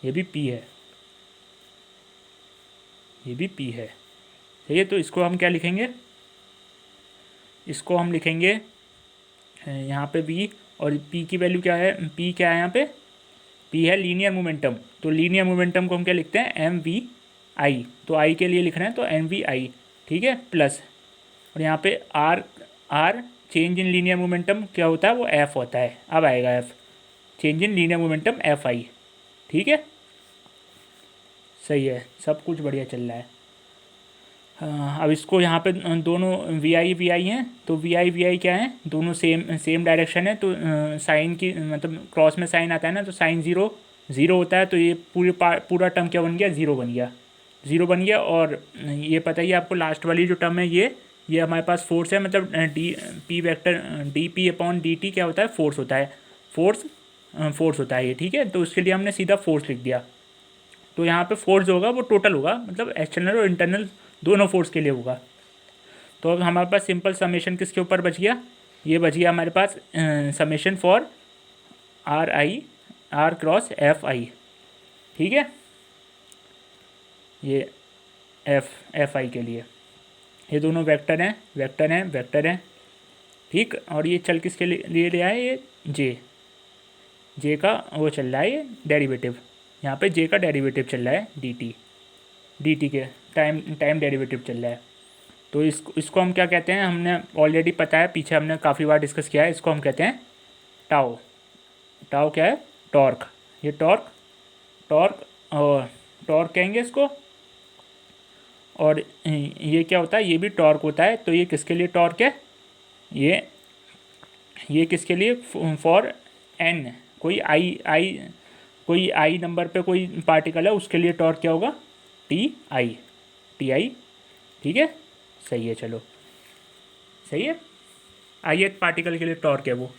ये भी पी है, ये भी पी है, सही है। तो इसको हम क्या लिखेंगे, इसको हम लिखेंगे यहाँ पे v, और p की वैल्यू क्या है, p क्या है यहाँ पे, p है लीनियर मोमेंटम। तो लीनियर मोमेंटम को हम क्या लिखते हैं, एम वी आई, तो i के लिए लिख रहे हैं तो एम वी आई, ठीक है, प्लस। और यहाँ पे r change in linear momentum क्या होता है, वो f होता है, अब आएगा f, change in linear momentum F I, ठीक है, सही है, सब कुछ बढ़िया चल रहा है। अब इसको यहाँ पे दोनों वी आई हैं, तो वी आई क्या है, दोनों सेम डायरेक्शन है। तो साइन की मतलब क्रॉस में साइन आता है ना, तो साइन ज़ीरो होता है, तो ये पूरा टर्म क्या बन गया, ज़ीरो बन गया। और ये पता ही आपको, लास्ट वाली जो टर्म है ये हमारे पास फोर्स है, मतलब P vector D P upon D T क्या होता है, फोर्स होता है ये, ठीक है। तो उसके लिए हमने सीधा फोर्स लिख दिया। तो यहाँ पे फोर्स होगा वो टोटल होगा, मतलब एक्सटर्नल और इंटरनल दोनों फोर्स के लिए होगा। तो अब हमारे पास सिंपल समेशन किसके ऊपर बच गया, ये बच गया हमारे पास summation for R cross F I, ठीक है। ये एफ आई के लिए, ये दोनों वेक्टर हैं, ठीक। और ये चल किसके लिए ले आए, ये जे का वो चल रहा है, ये डेरिवेटिव, यहाँ पे जे का डेरिवेटिव चल रहा है, डी टी के टाइम डेरिवेटिव चल रहा है। तो इसको हम क्या कहते हैं, हमने ऑलरेडी पता है, पीछे हमने काफ़ी बार डिस्कस किया है, इसको हम कहते हैं टाउ क्या है, टॉर्क। ये टॉर्क और टॉर्क कहेंगे इसको। और ये क्या होता है, ये भी टॉर्क होता है। तो ये किसके लिए टॉर्क है, ये किसके लिए, फॉर एन, कोई आई नंबर पे कोई पार्टिकल है, उसके लिए टॉर्क क्या होगा, टी आई, ठीक है, सही है, चलो सही है, ith पार्टिकल के लिए टॉर्क है वो।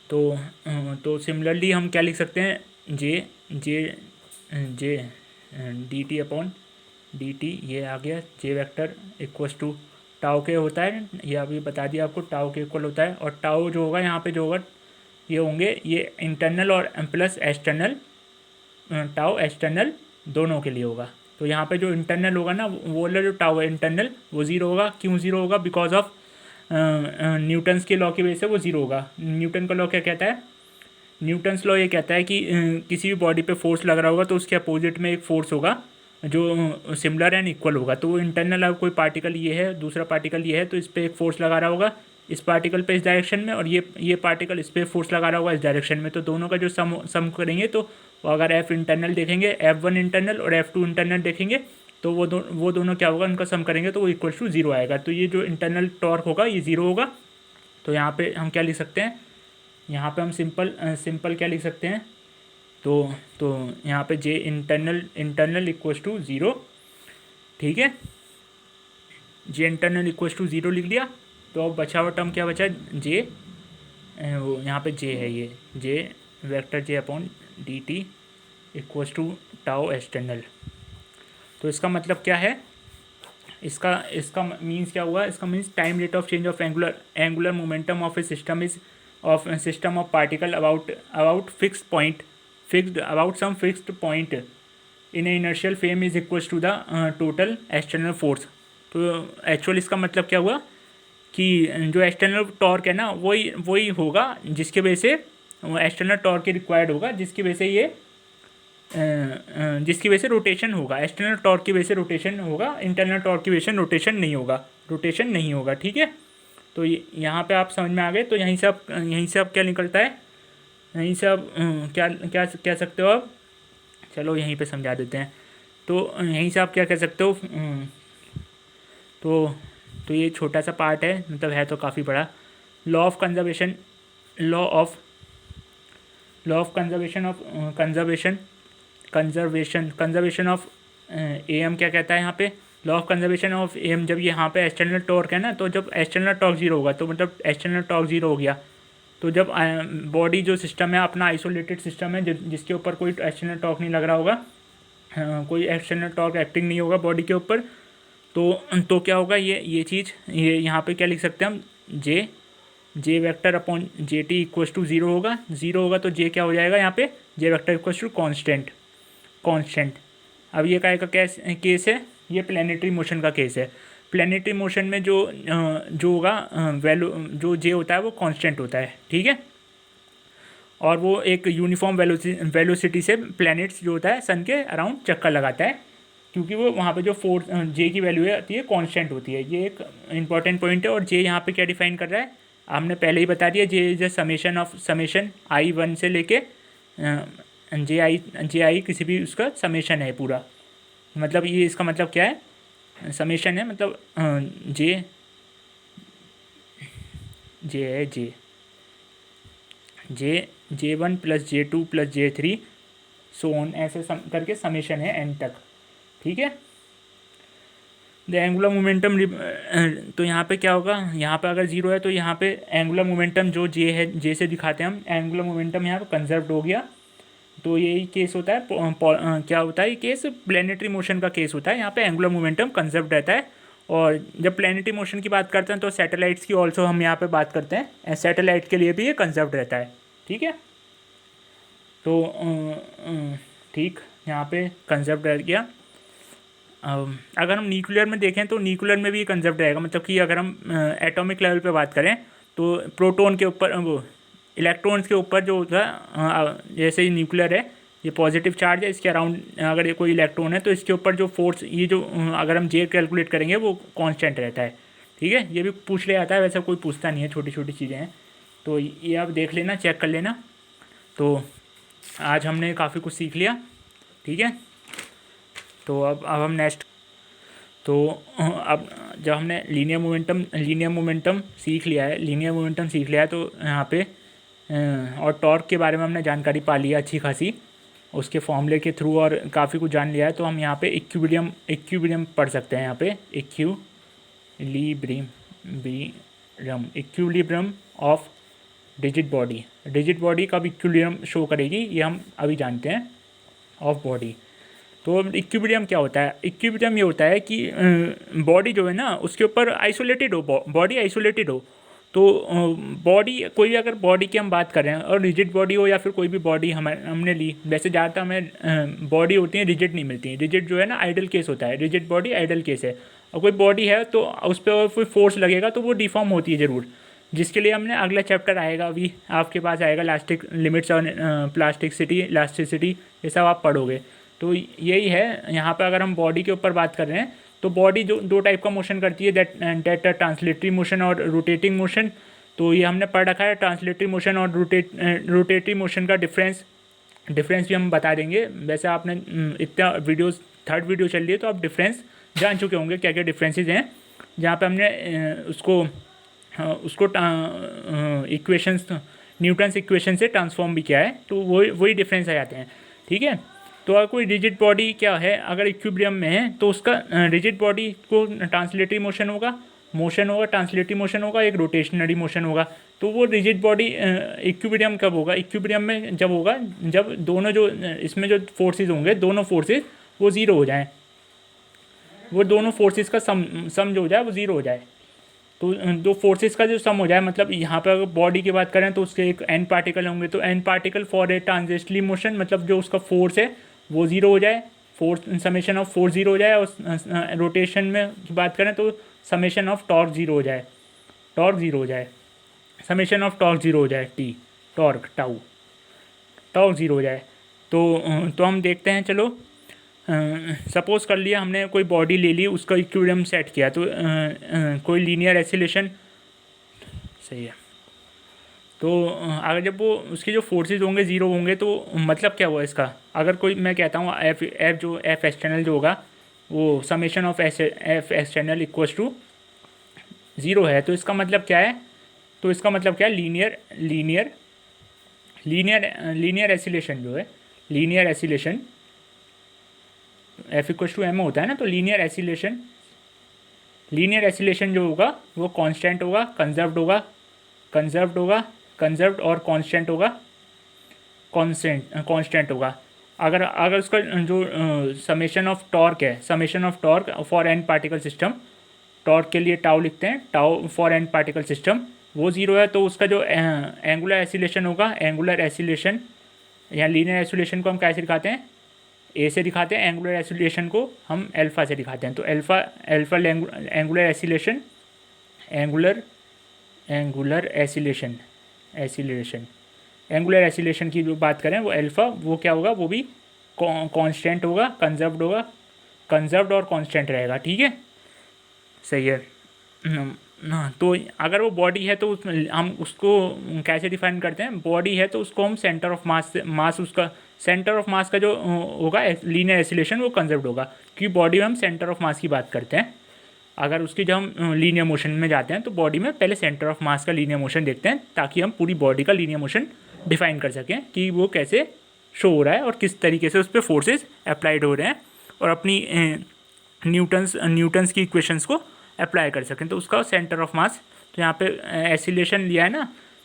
तो सिमिलरली हम क्या लिख सकते हैं, J D T upon D T, ये आ गया J vector equals to tau के होता है, ये अभी बता दिया आपको, टाउ के इक्वल होता है। और टाउ जो होगा यहाँ पे जो होगा, ये होंगे ये इंटरनल और प्लस एक्सटर्नल, टाउ एक्सटर्नल दोनों के लिए होगा। तो यहाँ पे जो इंटरनल होगा ना, वो वाला जो टाउ है इंटरनल, वो ज़ीरो होगा। क्यों ज़ीरो होगा, बिकॉज ऑफ न्यूटन्स के लॉ की वजह से वो ज़ीरो होगा। न्यूटन का लॉ क्या कहता है, न्यूटन्स लॉ ये कहता है कि किसी भी बॉडी पे फोर्स लग रहा होगा तो उसके अपोजिट में एक फोर्स होगा जो सिमिलर एंड इक्वल होगा। तो वो इंटरनल, अब कोई पार्टिकल ये है, दूसरा पार्टिकल ये है, तो इस पर एक फोर्स लगा रहा होगा इस पार्टिकल पे इस डायरेक्शन में, और ये पार्टिकल इस पर फोर्स लगा रहा होगा इस डायरेक्शन में। तो दोनों का जो सम करेंगे, तो अगर एफ इंटरनल देखेंगे, F1 इंटरनल और F2 इंटरनल देखेंगे, तो वो दोनों क्या होगा, उनका सम करेंगे तो वो इक्वल टू ज़ीरो आएगा। तो ये जो इंटरनल टॉर्क होगा ये ज़ीरो होगा। तो यहाँ पे हम क्या लिख सकते हैं, यहाँ पे हम सिंपल क्या लिख सकते हैं, तो यहाँ पे जे इंटरनल इक्वल्स टू ज़ीरो, ठीक है, जे इंटरनल इक्वल्स टू ज़ीरो लिख लिया। तो अब बचा हुआ टर्म क्या बचा, जे, वो यहाँ पे जे है, ये J vector J upon D T equals to tau external. तो इसका मतलब क्या है, इसका मीन्स क्या हुआ, इसका means time rate of change of angular momentum of a system of particle about fixed point in a inertial frame is equals to the total external force. तो एक्चुअल इसका मतलब क्या हुआ कि जो एक्सटर्नल टॉर्क है ना, वही होगा जिसके वजह से एक्सटर्नल टॉर्क रिक्वायर्ड होगा, जिसकी वजह से रोटेशन होगा। एक्सटर्नल टॉर्क की वजह से रोटेशन होगा, इंटरनल टॉर्क की वजह से रोटेशन नहीं होगा, ठीक है। तो यहाँ पे आप समझ में आ गए। तो यहीं से आप क्या निकलता है, यहीं से आप क्या क्या कह सकते हो आप, चलो यहीं पे समझा देते हैं। तो यहीं से आप क्या कह सकते हो, तो ये छोटा सा पार्ट है, मतलब है तो काफ़ी बड़ा। Law of conservation of M क्या कहता है यहाँ पे, law of conservation of M. जब यहाँ पे एक्सटर्नल टॉर्क है ना, तो जब एक्सटर्नल टॉर्क जीरो होगा, तो मतलब एक्सटर्नल टॉर्क जीरो हो गया। तो जब बॉडी जो सिस्टम है अपना आइसोलेटेड सिस्टम है, जिसके ऊपर कोई एक्सटर्नल टॉर्क नहीं लग रहा होगा, कोई एक्सटर्नल टॉर्क एक्टिंग नहीं होगा बॉडी के ऊपर, तो क्या होगा, ये चीज़, ये यहाँ पे क्या लिख सकते हैं हम, J vector upon J T equals to zero होगा। तो जे क्या हो जाएगा यहाँ पे, J vector equals to constant. अब ये काय का केस है, ये प्लैनेटरी मोशन का केस है। प्लैनेटरी मोशन में जो होगा वैल्यू, जो जे होता है वो कांस्टेंट होता है, ठीक है। और वो एक यूनिफॉर्म वेलोसिटी से प्लैनेट्स जो होता है सन के अराउंड चक्कर लगाता है, क्योंकि वो वहाँ पे जो फोर्स जे की वैल्यू आती है कांस्टेंट होती है। ये एक इंपॉर्टेंट पॉइंट है। और जे यहाँ पे क्या डिफाइन कर रहा है, हमने पहले ही बता दिया, जे इज अ समेशन I1 से लेके जे आई किसी भी उसका समेशन है पूरा। मतलब ये इसका मतलब क्या है, समेशन है, मतलब J1 plus J2 plus J3 so on, ऐसे करके समेशन है एन तक, ठीक है। द एंगुलर मोमेंटम, तो यहाँ पे क्या होगा, यहाँ पे अगर जीरो है तो यहाँ पे एंगुलर मोमेंटम जो जे है, जे से दिखाते हैं हम, एंगुलर मोमेंटम यहाँ पे कंजर्व्ड हो गया। तो यही केस होता है, क्या होता है, ये केस प्लैनेटरी मोशन का केस होता है। यहाँ पे एंगुलर मोमेंटम कंजर्व्ड रहता है। और जब प्लैनेटरी मोशन की बात करते हैं तो सैटेलाइट्स की ऑल्सो हम यहाँ पे बात करते हैं, सैटेलाइट के लिए भी ये कंजर्व्ड रहता है, ठीक है। तो ठीक, यहाँ पे कंजर्व्ड रह गया। अगर हम न्यूक्लियर में देखें तो न्यूक्लियर में भी ये कंसेप्ट रहेगा, मतलब कि अगर हम एटॉमिक लेवल पे बात करें तो प्रोटॉन के ऊपर वो इलेक्ट्रॉन्स के ऊपर जो होता है, जैसे ही न्यूक्लियर है ये पॉजिटिव चार्ज है, इसके अराउंड अगर ये कोई इलेक्ट्रॉन है तो इसके ऊपर जो फोर्स ये जो अगर हम जे कैलकुलेट करेंगे वो कांस्टेंट रहता है। ठीक है, ये भी पूछ लिया जाता है, वैसे कोई पूछता नहीं है, छोटी छोटी चीज़ें हैं, तो ये आप देख लेना, चेक कर लेना। तो आज हमने काफ़ी कुछ सीख लिया। ठीक है, तो अब हम नेक्स्ट, तो अब जब हमने लीनियर मोमेंटम सीख लिया है, तो यहाँ पे और टॉर्क के बारे में हमने जानकारी पा ली है अच्छी खासी उसके फॉर्मूले के थ्रू, और काफ़ी कुछ जान लिया है। तो हम यहाँ पे इक्विलिब्रियम पढ़ सकते हैं। यहाँ पे इक्विलिब्रियम ऑफ रिजिड बॉडी कब इक्विलिब्रियम शो करेगी ये हम अभी जानते हैं ऑफ बॉडी। तो इक्विलिब्रियम क्या होता है? इक्विलिब्रियम ये होता है कि बॉडी जो है ना उसके ऊपर आइसोलेटेड हो, बॉडी आइसोलेटेड हो। तो बॉडी, कोई भी अगर बॉडी की हम बात कर रहे हैं और रिजिड बॉडी हो या फिर कोई भी बॉडी हमने ली, वैसे ज़्यादातर हमें बॉडी होती है रिजिड नहीं मिलती। रिजिड जो है ना आइडल केस होता है, रिजिड बॉडी आइडल केस है। और कोई बॉडी है तो उस पर कोई फोर्स लगेगा तो वो डिफॉर्म होती है ज़रूर, जिसके लिए हमने अगला चैप्टर आएगा, अभी आपके पास आएगा इलास्टिक लिमिट्स और प्लास्टिसिटी, इलास्टिसिटी, ये सब आप पढ़ोगे। तो यही है यहाँ पर। अगर हम बॉडी के ऊपर बात कर रहे हैं तो बॉडी जो दो टाइप का मोशन करती है, दैट ट्रांसलेटरी मोशन और रोटेटिंग मोशन। तो ये हमने पढ़ रखा है, ट्रांसलेटरी मोशन और रोटेटरी मोशन का डिफरेंस भी हम बता देंगे। वैसे आपने इतना वीडियोस, 3rd वीडियो चल रही है तो आप डिफरेंस जान चुके होंगे क्या क्या डिफरेंसेस हैं, जहाँ पे हमने उसको इक्वेशंस, न्यूटन्स इक्वेशन से ट्रांसफॉर्म भी किया है। तो वही डिफरेंस आ जाते हैं। ठीक है, तो अगर कोई रिजिड बॉडी क्या है, अगर इक्विलिब्रियम में है तो उसका रिजिड बॉडी को ट्रांसलेटरी मोशन होगा, ट्रांसलेटरी मोशन होगा, एक रोटेशनरी मोशन होगा। तो वो रिजिड बॉडी इक्विलिब्रियम कब होगा? इक्विलिब्रियम में जब होगा जब दोनों जो इसमें जो फोर्सेस होंगे, दोनों फोर्सेस वो ज़ीरो हो जाएँ, वो दोनों फोर्सेस का सम जो हो जाए वो ज़ीरो हो जाए। तो दो फोर्सेस का जो सम हो जाए, मतलब यहाँ पर अगर बॉडी की बात करें तो उसके एक एन पार्टिकल होंगे, तो N particle for a transitory motion, मतलब जो उसका फोर्स है वो ज़ीरो हो जाए, force summation of force zero हो जाए। और रोटेशन में बात करें तो समेशन ऑफ टॉर्क ज़ीरो हो जाए, समेशन ऑफ टॉर्क ज़ीरो हो जाए, टॉर्क ज़ीरो हो जाए। तो हम देखते हैं, चलो सपोज़ कर लिया हमने कोई बॉडी ले ली, उसका इक्विलिब्रियम सेट किया, तो कोई लीनियर एसिलेशन, सही है। तो अगर जब वो उसके जो फोर्सेस होंगे ज़ीरो होंगे तो मतलब क्या हुआ इसका? अगर कोई मैं कहता हूँ एफ एक्सटर्नल जो होगा वो summation of F external equals to zero है, तो इसका मतलब क्या है? लीनियर एसिलेशन जो है, linear acceleration F equals to M होता है ना, तो लीनियर एसिलेशन जो होगा वो कांस्टेंट होगा, कंजर्व्ड और कांस्टेंट होगा। अगर उसका जो summation of torque for N particle system, torque के लिए टाउ लिखते हैं, tau for N particle system, वो ज़ीरो है, तो उसका जो एंगुलर एसिलेशन होगा, या लीनियर एसिलेशन को हम कैसे दिखाते हैं? ए से दिखाते हैं, एंगुलर एसिलेशन को हम अल्फ़ा से दिखाते हैं। तो अल्फ़ा एंगुलर एसिलेशन की जो बात करें वो अल्फ़ा, वो क्या होगा? वो भी कांस्टेंट होगा, कंजर्व्ड और कांस्टेंट रहेगा। ठीक है, सही है। तो अगर वो बॉडी है तो हम उसको कैसे डिफाइन करते हैं? बॉडी है तो उसको हम सेंटर ऑफ मास उसका सेंटर ऑफ मास का जो होगा लीनियर एसिलेशन वो कंजर्व्ड होगा, क्योंकि बॉडी में हम सेंटर ऑफ मास की बात करते हैं। अगर उसकी जब हम लीनियर मोशन में जाते हैं तो बॉडी में पहले सेंटर ऑफ मास का लीनियर मोशन देखते हैं, ताकि हम पूरी बॉडी का लीनियर मोशन डिफाइन कर सकें कि वो कैसे शो हो रहा है और किस तरीके से उस पर फोर्सेस अप्लाइड हो रहे हैं, और अपनी न्यूटन्स की इक्वेशंस को अप्लाई कर सकें। तो उसका सेंटर ऑफ मास, तो यहाँ पे एसिलेशन लिया है ना,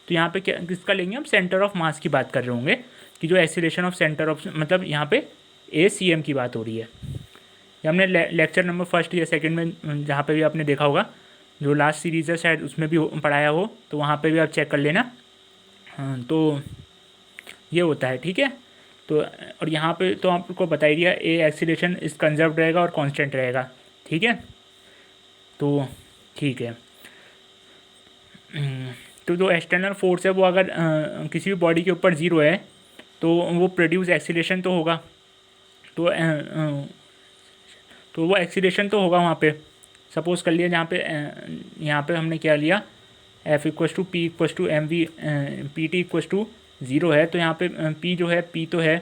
तो यहाँ पे क्या किसका लेंगे हम? सेंटर ऑफ मास की बात कर रहे होंगे, कि जो एसिलेशन ऑफ सेंटर ऑफ, मतलब यहाँ पे ACM की बात हो रही है। ये हमने लेक्चर नंबर 1 या 2 में जहाँ पे भी आपने देखा होगा, जो लास्ट सीरीज़ है शायद उसमें भी पढ़ाया हो, तो वहाँ पे भी आप चेक कर लेना। तो ये होता है। ठीक है, तो और यहाँ पे तो आपको बता ही दिया ए एक्सीलरेशन इस कंजर्व रहेगा और कांस्टेंट रहेगा, ठीक है। तो ठीक है, तो जो एक्सटर्नल फोर्स है वो अगर किसी भी बॉडी के ऊपर ज़ीरो है तो वो प्रोड्यूस एक्सीलरेशन तो होगा, तो वो एक्सीलरेशन तो होगा वहाँ पे। सपोज़ कर लिया जहाँ पे यहाँ पे हमने क्या लिया, F equals to P equals to M V P T equals to zero है, तो यहाँ पे पी जो है पी तो है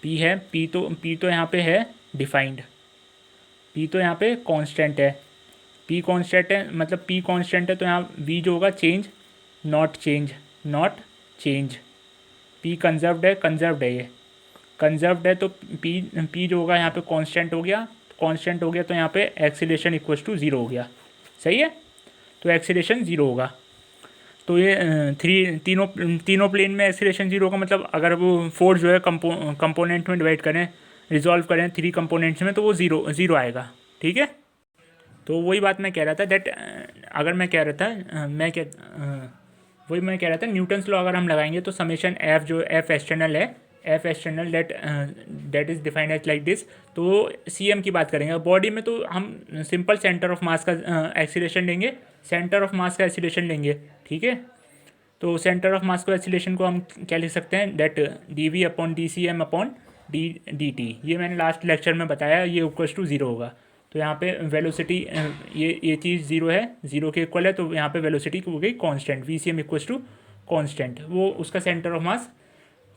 पी तो यहाँ पे है डिफाइंड, पी तो यहाँ पे कांस्टेंट है, पी कांस्टेंट है मतलब पी कांस्टेंट है, तो यहाँ वी जो होगा change not change, P conserved है ये कंजर्व्ड है, तो पी जो होगा यहाँ पे कांस्टेंट हो गया, तो यहाँ पे एक्सीलरेशन इक्वल्स टू ज़ीरो हो गया, सही है। तो एक्सीलरेशन ज़ीरो होगा, तो ये तीनों प्लेन में एक्सीलरेशन ज़ीरो होगा, मतलब अगर वो फोर्स जो है कंपोनेंट में डिवाइड करें, रिजॉल्व करें 3 कंपोनेंट्स में, तो वो ज़ीरो आएगा, ठीक है। तो वही बात मैं कह रहा था दैट अगर मैं कह रहा था न्यूटन्स लॉ अगर हम लगाएंगे तो समेशन एफ जो एफ एक्सटर्नल है, F external that is defined as like this. तो सी एम की बात करेंगे बॉडी में, तो हम सिंपल सेंटर ऑफ मास का एक्सीलरेशन लेंगे, ठीक है। तो सेंटर ऑफ मास को एक्सीलरेशन को हम क्या लिख सकते हैं, that D V upon D C M upon D T, ये मैंने लास्ट लेक्चर में बताया, ये इक्वल्स टू ज़ीरो होगा। तो यहाँ पे वेलोसिटी ये चीज़ ज़ीरो है, ज़ीरो के इक्वल है, तो यहाँ पे वेलोसिटी हो गई constant, V C M equals to constant, वो उसका सेंटर ऑफ मास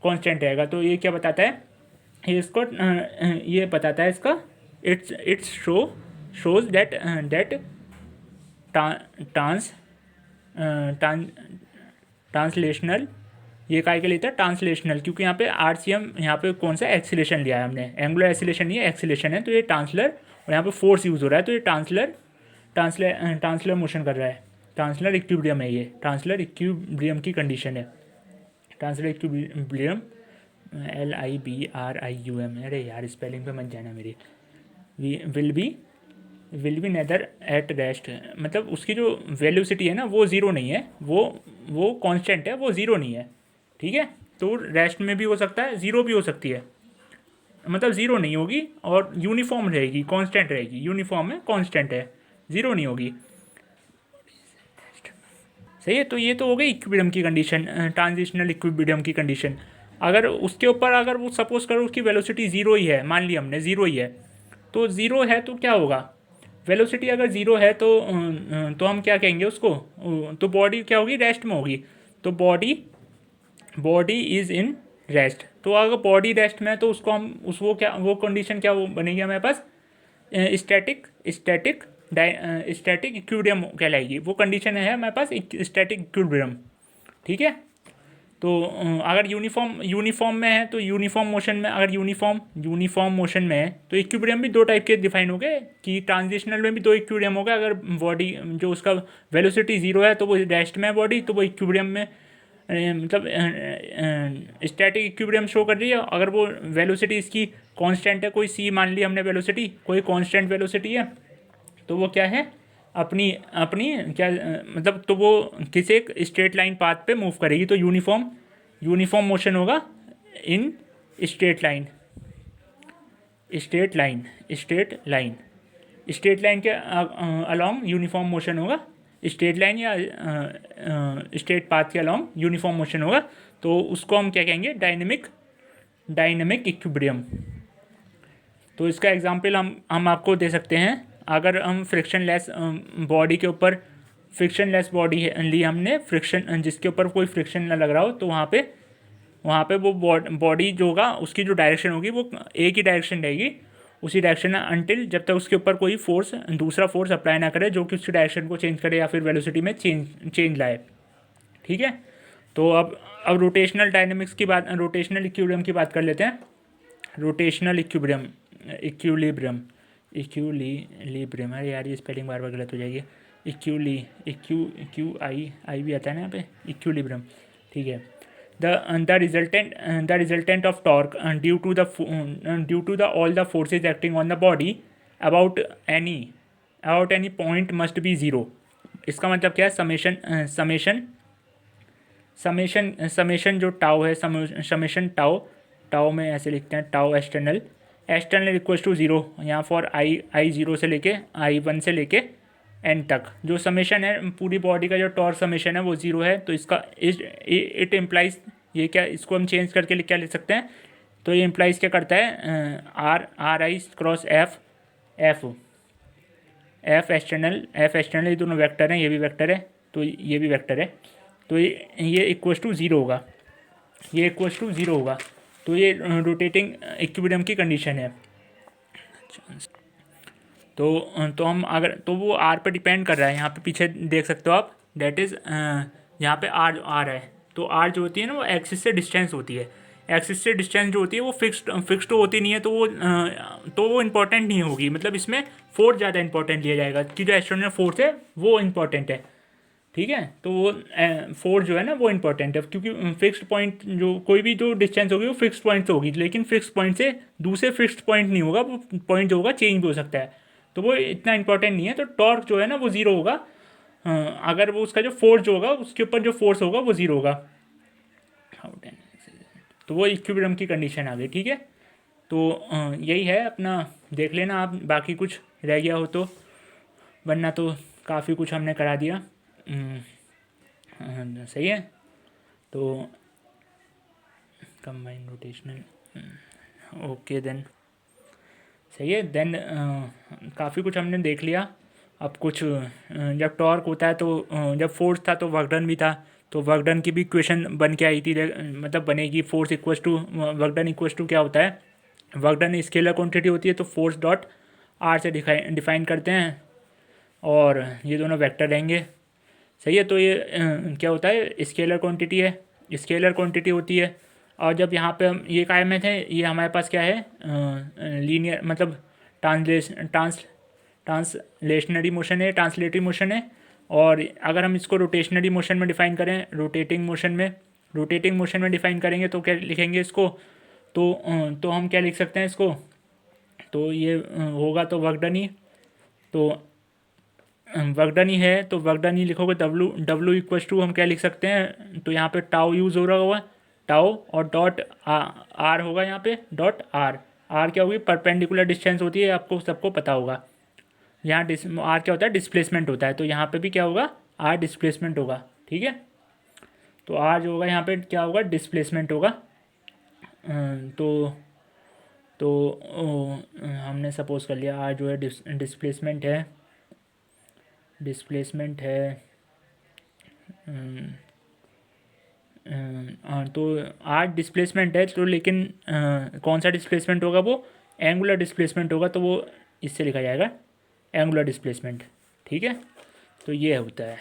कांस्टेंट रहेगा। तो ये क्या बताता है, ये बताता है इसका इट्स शोज दैट ट्रांसलेशनल, ये काय के लिए था ट्रांसलेशनल, क्योंकि यहाँ पे आर सी एम यहाँ पे कौन सा एक्सीलेशन लिया है हमने, एंगुलर एक्सीलेशन नहीं है, एक्सीलेशन है, तो ये ट्रांसलर और यहाँ पे फोर्स यूज़ हो रहा है, तो ये ट्रांसलर मोशन कर रहा है, ट्रांसलर इक्विलिब्रियम है, ये ट्रांसलर इक्विलिब्रियम की कंडीशन है, ट्रांसलर इक्विलिब्रियम LIBRIUM, अरे यार स्पेलिंग पे मत जाना मेरी, will be neither at rest, मतलब उसकी जो वेलोसिटी है ना वो ज़ीरो नहीं है, वो कांस्टेंट है, वो ज़ीरो नहीं है, ठीक है। तो रेस्ट में भी हो सकता है, ज़ीरो भी हो सकती है, मतलब ज़ीरो नहीं होगी और यूनिफॉर्म रहेगी, कांस्टेंट रहेगी, यूनिफॉर्म है कांस्टेंट है, ज़ीरो नहीं होगी, सही है। तो ये तो हो गई इक्विलिब्रियम की कंडीशन, ट्रांजिशनल इक्विलिब्रियम की कंडीशन। अगर उसके ऊपर अगर वो सपोज करो उसकी वेलोसिटी ज़ीरो ही है, मान लिया हमने ज़ीरो ही है, तो ज़ीरो है तो क्या होगा, वेलोसिटी अगर ज़ीरो है तो हम क्या कहेंगे उसको, तो बॉडी क्या होगी, रेस्ट में होगी, तो बॉडी इज़ इन रेस्ट। तो अगर बॉडी रेस्ट में है तो उसको हम वो कंडीशन क्या वो बनेगी हमारे पास, स्टैटिक इक्विलिब्रियम कहलाएगी, वो कंडीशन है हमारे पास स्टैटिक इक्विलिब्रियम, ठीक है। तो अगर यूनिफॉर्म में है तो यूनिफॉर्म मोशन में, अगर यूनिफॉर्म मोशन में है तो इक्विलिब्रियम भी दो टाइप के डिफाइन हो गए, कि ट्रांजिशनल में भी दो इक्विलिब्रियम हो गए, अगर बॉडी जो उसका वेलोसिटी ज़ीरो है तो वो रेस्ट में है बॉडी, तो वो इक्विलिब्रियम में मतलब स्टैटिक इक्विलिब्रियम शो कर रही है। अगर वो वेलोसिटी इसकी कांस्टेंट है, कोई सी मान ली हमने वेलोसिटी, कोई कांस्टेंट वेलोसिटी है, तो वो क्या है, अपनी क्या मतलब, तो वो किसी एक स्ट्रेट लाइन पाथ पे मूव करेगी, तो यूनिफॉर्म मोशन होगा इन स्ट्रेट लाइन के अलॉन्ग यूनिफॉर्म मोशन होगा, स्ट्रेट लाइन या स्ट्रेट पाथ के अलॉन्ग यूनिफॉर्म मोशन होगा, तो उसको हम क्या कहेंगे, डायनेमिक इक्विलिब्रियम। तो इसका एग्जांपल हम आपको दे सकते हैं, अगर हम फ्रिक्शनलेस बॉडी के ऊपर, फ्रिक्शनलेस बॉडी ली हमने, फ्रिक्शन जिसके ऊपर कोई फ्रिक्शन ना लग रहा हो, तो वहाँ पे वो बॉडी जो होगा उसकी जो डायरेक्शन होगी वो एक ही डायरेक्शन रहेगी, उसी डायरेक्शन में, अंटिल जब तक उसके ऊपर कोई दूसरा फोर्स अप्लाई ना करे जो कि उसकी डायरेक्शन को चेंज करे या फिर वेलोसिटी में चेंज लाए, ठीक है। तो अब रोटेशनल इक्विलिब्रियम की बात कर लेते हैं। रोटेशनल इक्विलिब्रियम, अरे यार ये स्पेलिंग बार गलत हो जाएगी, आई भी आता है ना यहाँ पे, इक्विलिब्रियम, ठीक है। The resultant of torque due to the all the forces acting on the body about any point must be zero. इसका मतलब क्या है, समेशन समेशन जो टाउ है, समेशन टाउ, टाउ में ऐसे लिखते हैं tau external, external equals to zero यहाँ फॉर आई ज़ीरो से लेके I1 से लेके एन तक। जो समेशन है पूरी बॉडी का, जो टॉर्क समेशन है वो ज़ीरो है। तो इसका इट इम्प्लाइज, ये क्या, इसको हम चेंज करके क्या लिख सकते हैं, तो ये इम्प्लाइज क्या करता है, are I cross F, F external, ये दोनों वेक्टर हैं, ये भी वेक्टर है तो ये भी वेक्टर है। तो ये इक्वल्स टू ज़ीरो होगा, ये इक्वल्स टू ज़ीरो होगा। तो ये रोटेटिंग इक्विलिब्रियम की कंडीशन है। तो हम अगर, तो वो आर पे डिपेंड कर रहा है, यहाँ पे पीछे देख सकते हो आप, डेट इज़ यहाँ पे आर है। तो आर जो होती है ना वो एक्सिस से डिस्टेंस होती है, एक्सिस से डिस्टेंस जो होती है वो फिक्स्ड तो होती नहीं है, तो वो इंपॉर्टेंट नहीं होगी। मतलब इसमें फोर्स ज़्यादा इंपॉर्टेंट लिया जाएगा कि जो एक्सटर्नल फोर्स है वो इंपॉर्टेंट है, ठीक है। तो वो फोर्स जो है ना वो इंपॉर्टेंट है, क्योंकि फिक्स्ड पॉइंट, जो कोई भी जो डिस्टेंस होगी वो फिक्स्ड पॉइंट से होगी, लेकिन फिक्स्ड पॉइंट से दूसरे फिक्स्ड पॉइंट नहीं होगा, वो पॉइंट जो होगा चेंज भी हो सकता है, तो वो इतना इंपॉर्टेंट नहीं है। तो टॉर्क जो है ना वो ज़ीरो होगा, अगर वो उसका जो फोर्स जो होगा उसके ऊपर जो फोर्स होगा वो ज़ीरो होगा। तो वो इक्विलिब्रियम की कंडीशन आ गई, ठीक है। तो यही है अपना, देख लेना आप, बाकी कुछ रह गया हो तो, वरना तो काफ़ी कुछ हमने करा दिया। सही है। तो कंबाइन रोटेशनल, ओके देन, सही है। देन काफ़ी कुछ हमने देख लिया। अब कुछ जब टॉर्क होता है तो जब फोर्स था तो वर्क डन भी था, तो वर्क डन की भी इक्वेशन बन के आई थी, मतलब बनेगी force equals to work done equals to क्या होता है, वर्क डन स्केलर क्वांटिटी होती है, तो फोर्स डॉट आर से डिफाइन करते हैं, और ये दोनों वेक्टर रहेंगे, सही है। तो ये क्या होता है, स्केलर क्वांटिटी है, स्केलर क्वांटिटी होती है। और जब यहाँ पे हम ये कायम में थे, ये हमारे पास क्या है, लीनियर, मतलब ट्रांसलेशनरी मोशन है, ट्रांसलेटरी मोशन है। और अगर हम इसको रोटेशनरी मोशन में डिफाइन करें, रोटेटिंग मोशन में डिफाइन करेंगे तो क्या लिखेंगे इसको, तो हम क्या लिख सकते हैं इसको, तो ये होगा तो वर्क डन ही, तो वर्क डन ही है, तो वर्क डन ही लिखोगे, डब्ल्यू इक्वल्स टू हम क्या लिख सकते हैं, तो यहाँ पे टाउ यूज़ हो रहा होगा, टाउ और डॉट आर होगा, यहाँ पे डॉट आर क्या होगी, परपेंडिकुलर डिस्टेंस होती है, आपको सबको पता होगा। यहाँ आर क्या होता है, डिस्प्लेसमेंट होता है, तो यहाँ पे भी क्या होगा, आर डिस्प्लेसमेंट होगा, ठीक है। तो आर जो होगा यहाँ पे क्या होगा, डिस्प्लेसमेंट होगा। तो हमने सपोज कर लिया आर जो है डिस्प्लेसमेंट है, तो आर डिस्प्लेसमेंट है, तो लेकिन कौन सा डिस्प्लेसमेंट होगा, वो एंगुलर डिस्प्लेसमेंट होगा, तो वो इससे लिखा जाएगा एंगुलर डिस्प्लेसमेंट, ठीक है। तो ये होता है,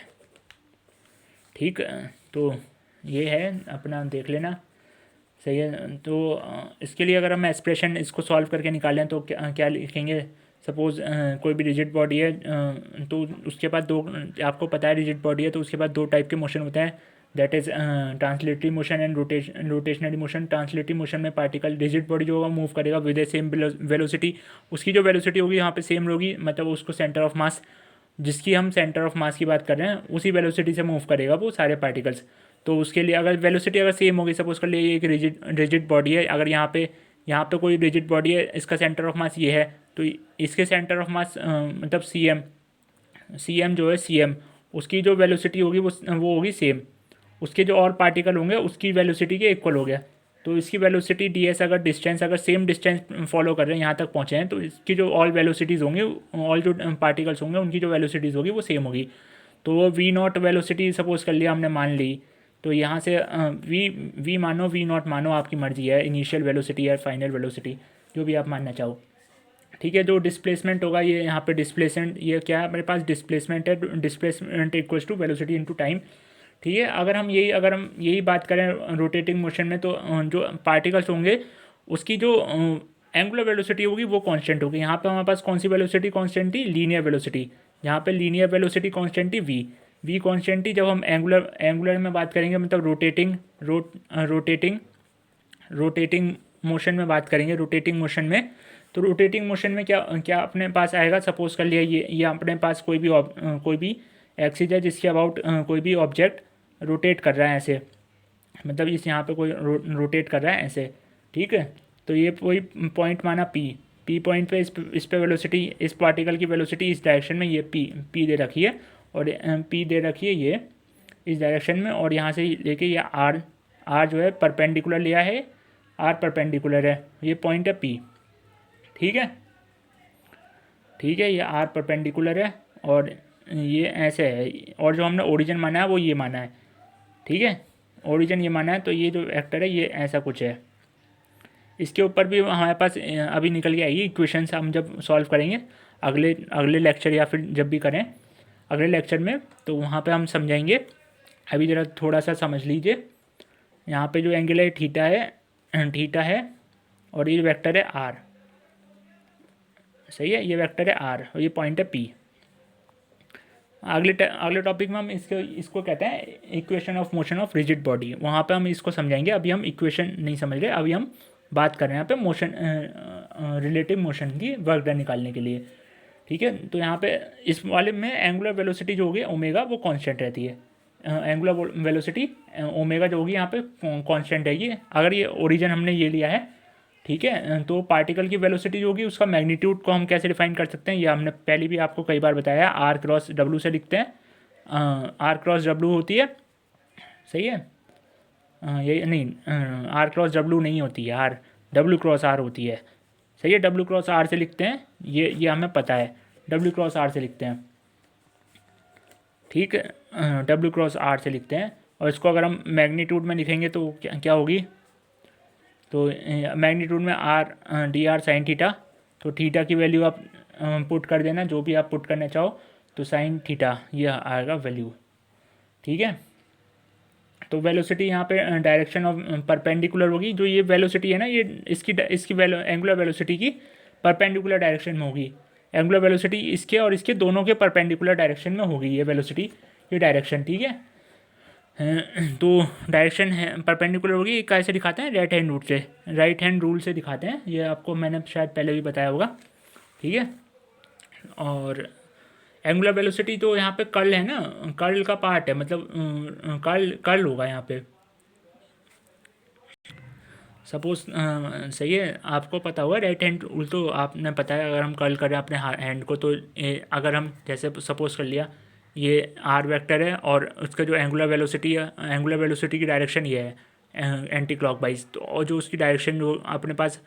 ठीक। तो ये है अपना, देख लेना, सही है। तो इसके लिए अगर हम एक्सप्रेशन इसको सॉल्व करके निकालें तो क्या लिखेंगे, सपोज़ कोई भी रिजिड बॉडी है, तो उसके बाद दो, आपको पता है रिजिड बॉडी है तो उसके बाद दो टाइप के मोशन होते हैं, that is translatory motion and rotationary motion. Translatory motion में पार्टिकल, रिजिड बॉडी जो होगा मूव करेगा विद ए सेम वेलोसिटी, उसकी जो वेलोसिटी होगी यहाँ पे सेम होगी, मतलब उसको सेंटर ऑफ मास, जिसकी हम सेंटर ऑफ मास की बात कर रहे हैं, उसी वेलोसिटी से मूव करेगा वो सारे पार्टिकल्स। तो उसके लिए अगर वेलोसिटी अगर सेम होगी, सपोज कर लिए एक रिजिड बॉडी है, अगर यहाँ पे कोई रिजिड बॉडी है, इसका सेंटर ऑफ मास ये है, तो इसके सेंटर ऑफ मास मतलब सी एम जो है, उसकी जो वेलोसिटी होगी वो होगी सेम, उसके जो और पार्टिकल होंगे उसकी वेलोसिटी के इक्वल हो गया। तो इसकी वेलोसिटी डी एस, अगर सेम डिस्टेंस फॉलो कर रहे हैं, यहाँ तक पहुँचे हैं, तो इसकी जो ऑल वेलोसिटीज़ होंगी, ऑल जो पार्टिकल्स होंगे उनकी जो वेलोसिटीज़ होगी वो सेम होगी। तो वो वी नॉट वेलोसिटी सपोज कर लिया हमने, मान ली, तो यहाँ से वी मानो, वी नॉट मानो, आपकी मर्जी है, इनिशियल वेलोसिटी या फाइनल वेलोसिटी, जो भी आप मानना चाहो, ठीक है। जो डिस्प्लेसमेंट होगा, ये यहाँ पे डिस्प्लेसमेंट, ये क्या है, मेरे पास डिस्प्लेसमेंट है, displacement equals to velocity into time, ठीक है। अगर हम यही बात करें रोटेटिंग मोशन में, तो जो पार्टिकल्स होंगे उसकी जो एंगुलर वेलोसिटी होगी वो कांस्टेंट होगी। यहाँ पे हमारे पास कौन सी वेलोसिटी कांस्टेंट थी, लीनियर वेलोसिटी, यहाँ पे लीनियर वेलोसिटी कांस्टेंट थी वी कांस्टेंट थी। जब हम एंगुलर में बात करेंगे, मतलब रोटेटिंग मोशन में बात करेंगे, रोटेटिंग मोशन में, तो रोटेटिंग मोशन में क्या अपने पास आएगा, सपोज कर लिया ये अपने पास कोई भी एक्सिस है जिसके अबाउट कोई भी ऑब्जेक्ट रोटेट कर रहा है ऐसे, मतलब इस यहाँ पे कोई रोटेट कर रहा है ऐसे, ठीक है। तो ये कोई पॉइंट माना पी पॉइंट पे इस पे वेलोसिटी, इस पार्टिकल की वेलोसिटी इस डायरेक्शन में ये पी दे रखी है, और पी दे रखी है ये इस डायरेक्शन में, और यहाँ से लेके ये आर जो है परपेंडिकुलर लिया है, आर परपेंडिकुलर है, ये पॉइंट है पी, ठीक है। ठीक है, ये आर परपेंडिकुलर है और ये ऐसे है, और जो हमने ओरिजिन माना है वो ये माना है, ठीक है। ओरिजिन ये माना है, तो ये जो वेक्टर है ये ऐसा कुछ है। इसके ऊपर भी हमारे पास अभी निकल के आएगी इक्वेशंस, हम जब सॉल्व करेंगे अगले अगले लेक्चर, या फिर जब भी करें अगले लेक्चर में, तो वहाँ पे हम समझाएंगे। अभी ज़रा थोड़ा सा समझ लीजिए। यहाँ पे जो एंगल है थीटा है, और ये वेक्टर है आर, सही है, ये वेक्टर है आर और ये पॉइंट है पी। अगले टॉपिक में हम इसको कहते हैं equation of motion of rigid body, वहाँ पे हम इसको समझाएंगे। अभी हम इक्वेशन नहीं समझ रहे, अभी हम बात कर रहे हैं यहाँ पे मोशन, रिलेटिव मोशन की वर्क डन निकालने के लिए, ठीक है। तो यहाँ पे इस वाले में एंगुलर वेलोसिटी जो होगी ओमेगा वो कांस्टेंट रहती है। एंगुलर वेलोसिटी ओमेगा जो होगी यहाँ पे कांस्टेंट रहेगी। अगर ये ओरिजिन हमने ये लिया है, ठीक है, तो पार्टिकल की वेलोसिटी जो होगी उसका मैग्नीट्यूड को हम कैसे डिफाइन कर सकते हैं, ये हमने पहले भी आपको कई बार बताया, आर क्रॉस डब्ल्यू से लिखते हैं। आर क्रॉस डब्ल्यू होती है, सही है। ये नहीं, आर क्रॉस डब्ल्यू नहीं होती है, आर डब्ल्यू क्रॉस आर होती है, सही है। डब्ल्यू क्रॉस आर से लिखते हैं, ये हमें पता है, डब्ल्यू क्रॉस आर से लिखते हैं, ठीक है। डब्ल्यू क्रॉस आर से लिखते हैं, और इसको अगर हम मैग्नीट्यूड में लिखेंगे तो क्या होगी, तो मैग्नीट्यूड में R D R sine theta, तो थीटा की वैल्यू आप पुट कर देना, जो भी आप पुट करना चाहो, तो साइन थीटा ये आएगा वैल्यू, ठीक है। तो वेलोसिटी यहाँ पे डायरेक्शन ऑफ परपेंडिकुलर होगी, जो ये वेलोसिटी है ना, ये इसकी एंगुलर वेलोसिटी की परपेंडिकुलर डायरेक्शन में होगी। एंगुलर वेलोसिटी इसके और इसके दोनों के परपेंडिकुलर डायरेक्शन में होगी ये वेलोसिटी, ये डायरेक्शन, ठीक है। तो डायरेक्शन है परपेंडिकुलर होगी, कैसे दिखाते हैं, राइट हैंड रूल से दिखाते हैं, ये आपको मैंने शायद पहले भी बताया होगा, ठीक है। और एंगुलर वेलोसिटी तो यहाँ पे कर्ल है ना, कर्ल का पार्ट है, मतलब कर्ल होगा यहाँ पे, सपोज सही है, आपको पता होगा राइट हैंड रूल, तो आपने पता है अगर हम कर्ल करें अपने हैंड को, तो अगर हम जैसे सपोज कर लिया ये आर वेक्टर है और उसका जो एंगुलर वेलोसिटी है, एंगुलर वेलोसिटी की डायरेक्शन ये है एंटी क्लॉकवाइज, तो और जो उसकी डायरेक्शन जो अपने पास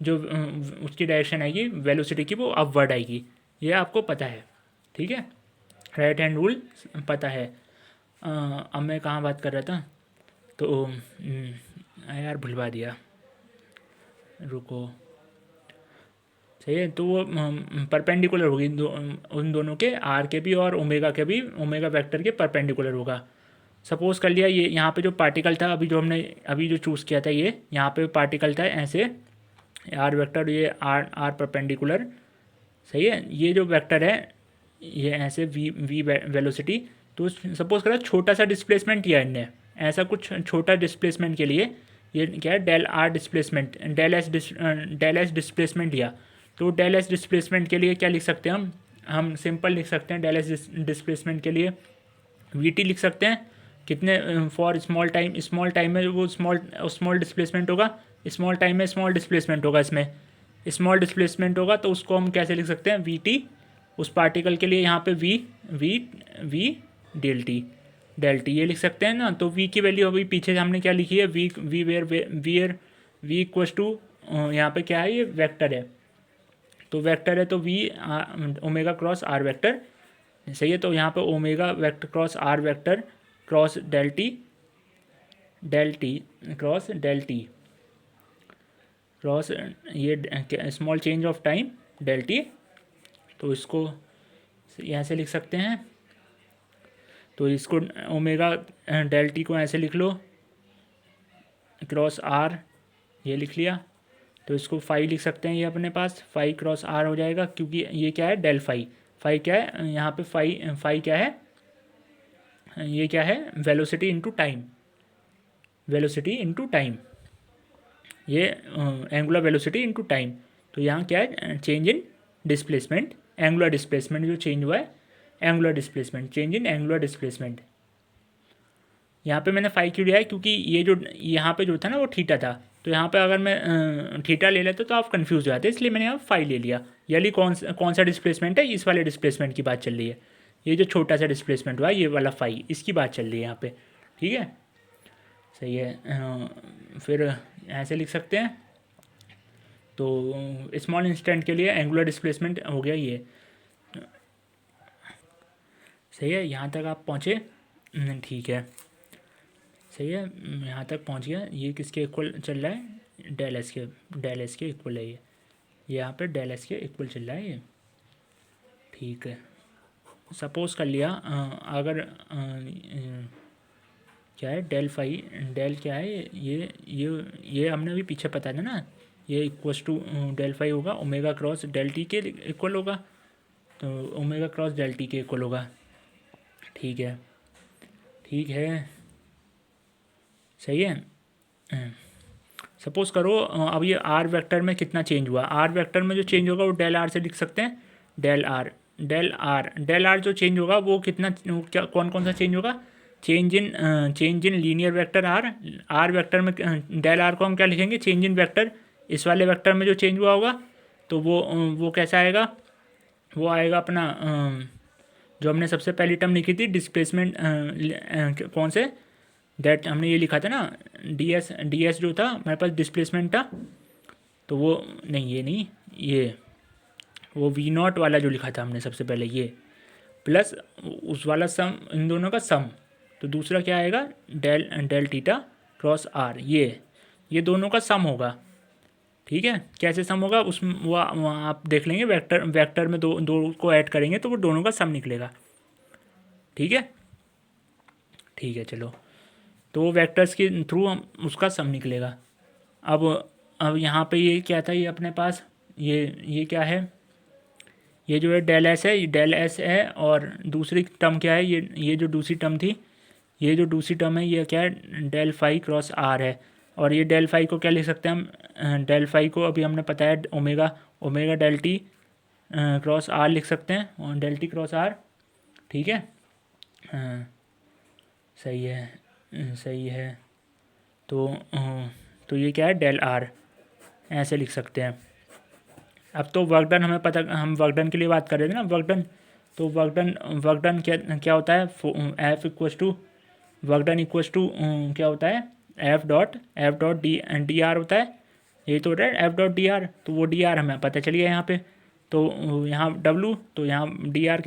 जो उसकी डायरेक्शन आएगी वेलोसिटी की वो अपवर्ड आएगी, ये आपको पता है, ठीक है। राइट हैंड रूल पता है। अब मैं कहाँ बात कर रहा था, तो यार भुलवा दिया, रुको, सही है। तो वो परपेंडिकुलर होगी उन दोनों के, आर के भी और ओमेगा के भी, ओमेगा वेक्टर के परपेंडिकुलर होगा। सपोज कर लिया ये यहाँ पे जो पार्टिकल था, अभी जो हमने अभी जो चूज़ किया था, ये यहाँ पे पार्टिकल था ऐसे, आर वेक्टर, ये आर परपेंडिकुलर, सही है। ये जो वेक्टर है ये ऐसे वी वेलोसिटी, तो सपोज करा छोटा सा डिस्प्लेसमेंट किया इनने, ऐसा कुछ छोटा डिस्प्लेसमेंट के लिए ये क्या है, del R displacement, del S displacement लिया, तो डेल एस डिस्प्लेसमेंट के लिए क्या लिख सकते हैं हम सिंपल लिख सकते हैं, डेल एस डिस्प्लेसमेंट के लिए वी टी लिख सकते हैं, कितने फॉर स्मॉल टाइम में वो स्मॉल डिस्प्लेसमेंट होगा, स्मॉल टाइम में स्मॉल डिस्प्लेसमेंट होगा, इसमें स्मॉल डिस्प्लेसमेंट होगा, तो उसको हम कैसे लिख सकते हैं, वी टी उस पार्टिकल के लिए यहाँ पे V V V del T ये लिख सकते हैं ना। तो वी की वैल्यू अभी पीछे हमने क्या लिखी है, वी इक्वस टू, यहाँ पे क्या है, ये वेक्टर है, तो वेक्टर है, तो V omega cross R vector, सही है। तो यहाँ पे omega vector cross R vector cross del T cross del T cross ये small change of time del T, तो इसको यहाँ से लिख सकते हैं। तो इसको ओमेगा डेल टी को ऐसे लिख लो, क्रॉस आर ये लिख लिया, तो इसको फाई लिख सकते हैं, ये अपने पास फाई क्रॉस आर हो जाएगा, क्योंकि ये क्या है, डेल फाई क्या है यहाँ पे, फाई क्या है, ये क्या है, वेलोसिटी इनटू टाइम, ये एंगुलर वेलोसिटी इनटू टाइम। तो यहाँ क्या है, change in displacement, angular displacement जो चेंज हुआ है, angular displacement, change in angular displacement, यहाँ पे मैंने फाई क्यों लिया है, क्योंकि ये जो यहाँ पे जो था ना वो थीटा था, तो यहाँ पे अगर मैं थीटा ले लेता तो आप कंफ्यूज हो जाते, इसलिए मैंने यहाँ फाई ले लिया। यानी कौन सा डिस्प्लेसमेंट है, इस वाले डिस्प्लेसमेंट की बात चल रही है। ये जो छोटा सा डिस्प्लेसमेंट हुआ ये वाला फाई, इसकी बात चल रही है यहाँ पे। ठीक है, सही है। फिर ऐसे लिख सकते हैं। तो स्मॉल इंस्टेंट के लिए एंगुलर डिस्प्लेसमेंट हो गया ये। सही है, यहाँ तक आप पहुँचे। ठीक है, सही है, यहाँ तक पहुँच गया। ये किसके इक्वल चल रहा है, डेल एस के इक्वल है ये। यहाँ पे डेल एस के इक्वल चल रहा है ये। ठीक है, सपोज कर लिया अगर क्या है डेल फाई, डेल क्या है ये हमने अभी पीछे पता था ना, ये इक्वल्स टू डेल फाई होगा ओमेगा क्रॉस डेल टी के इक्वल होगा, तो ओमेगा क्रॉस डेल टी के इक्वल होगा। ठीक है, ठीक है, सही है। सपोज करो अब ये आर वेक्टर में कितना चेंज हुआ, आर वेक्टर में जो चेंज होगा वो डेल आर से लिख सकते हैं। डेल आर जो चेंज होगा वो कितना, क्या कौन कौन सा चेंज होगा, change in linear vector R vector में डेल आर को हम क्या लिखेंगे, चेंज इन वेक्टर। इस वाले वेक्टर में जो चेंज हुआ होगा तो वो कैसा आएगा, वो आएगा अपना जो हमने सबसे पहली टर्म लिखी थी डिस्प्लेसमेंट, कौन से डेट हमने ये लिखा था ना, डी एस जो था हमारे पास डिस्प्लेसमेंट था, तो वो नहीं, ये नहीं, ये वो वी नॉट वाला जो लिखा था हमने सबसे पहले, ये प्लस उस वाला सम, इन दोनों का सम। तो दूसरा क्या आएगा, डेल थीटा क्रॉस आर, ये दोनों का सम होगा। ठीक है, कैसे सम होगा उस वो आप देख लेंगे, वेक्टर में दो को ऐड करेंगे तो वो दोनों का सम निकलेगा। ठीक है, ठीक है, चलो, तो वो वेक्टर्स के थ्रू हम उसका सम निकलेगा। अब यहाँ पे ये क्या था, ये अपने पास ये क्या है, ये जो है डेल एस है, और दूसरी टर्म क्या है, ये जो दूसरी टर्म थी, ये जो दूसरी टर्म है ये क्या है, डेल फाई क्रॉस आर है। और ये डेल फाई को क्या लिख सकते हैं हम, डेल फाई को अभी हमने पता है omega del T cross R लिख सकते हैं, और डेल टी क्रॉस आर। ठीक है, सही है, सही है। तो ये क्या है, डेल आर, ऐसे लिख सकते हैं। अब तो वर्क डन हमें पता, हम वर्क डन के लिए बात कर रहे थे ना, वर्क डन। तो वर्क डन क्या होता है, F equals to work done equals to क्या होता है, एफ डॉट डी आर होता है। ये तो है एफ डॉट डी आर, तो वो डी आर हमें पता चल गया यहाँ पे। तो यहाँ डब्लू, तो यहाँ डी आर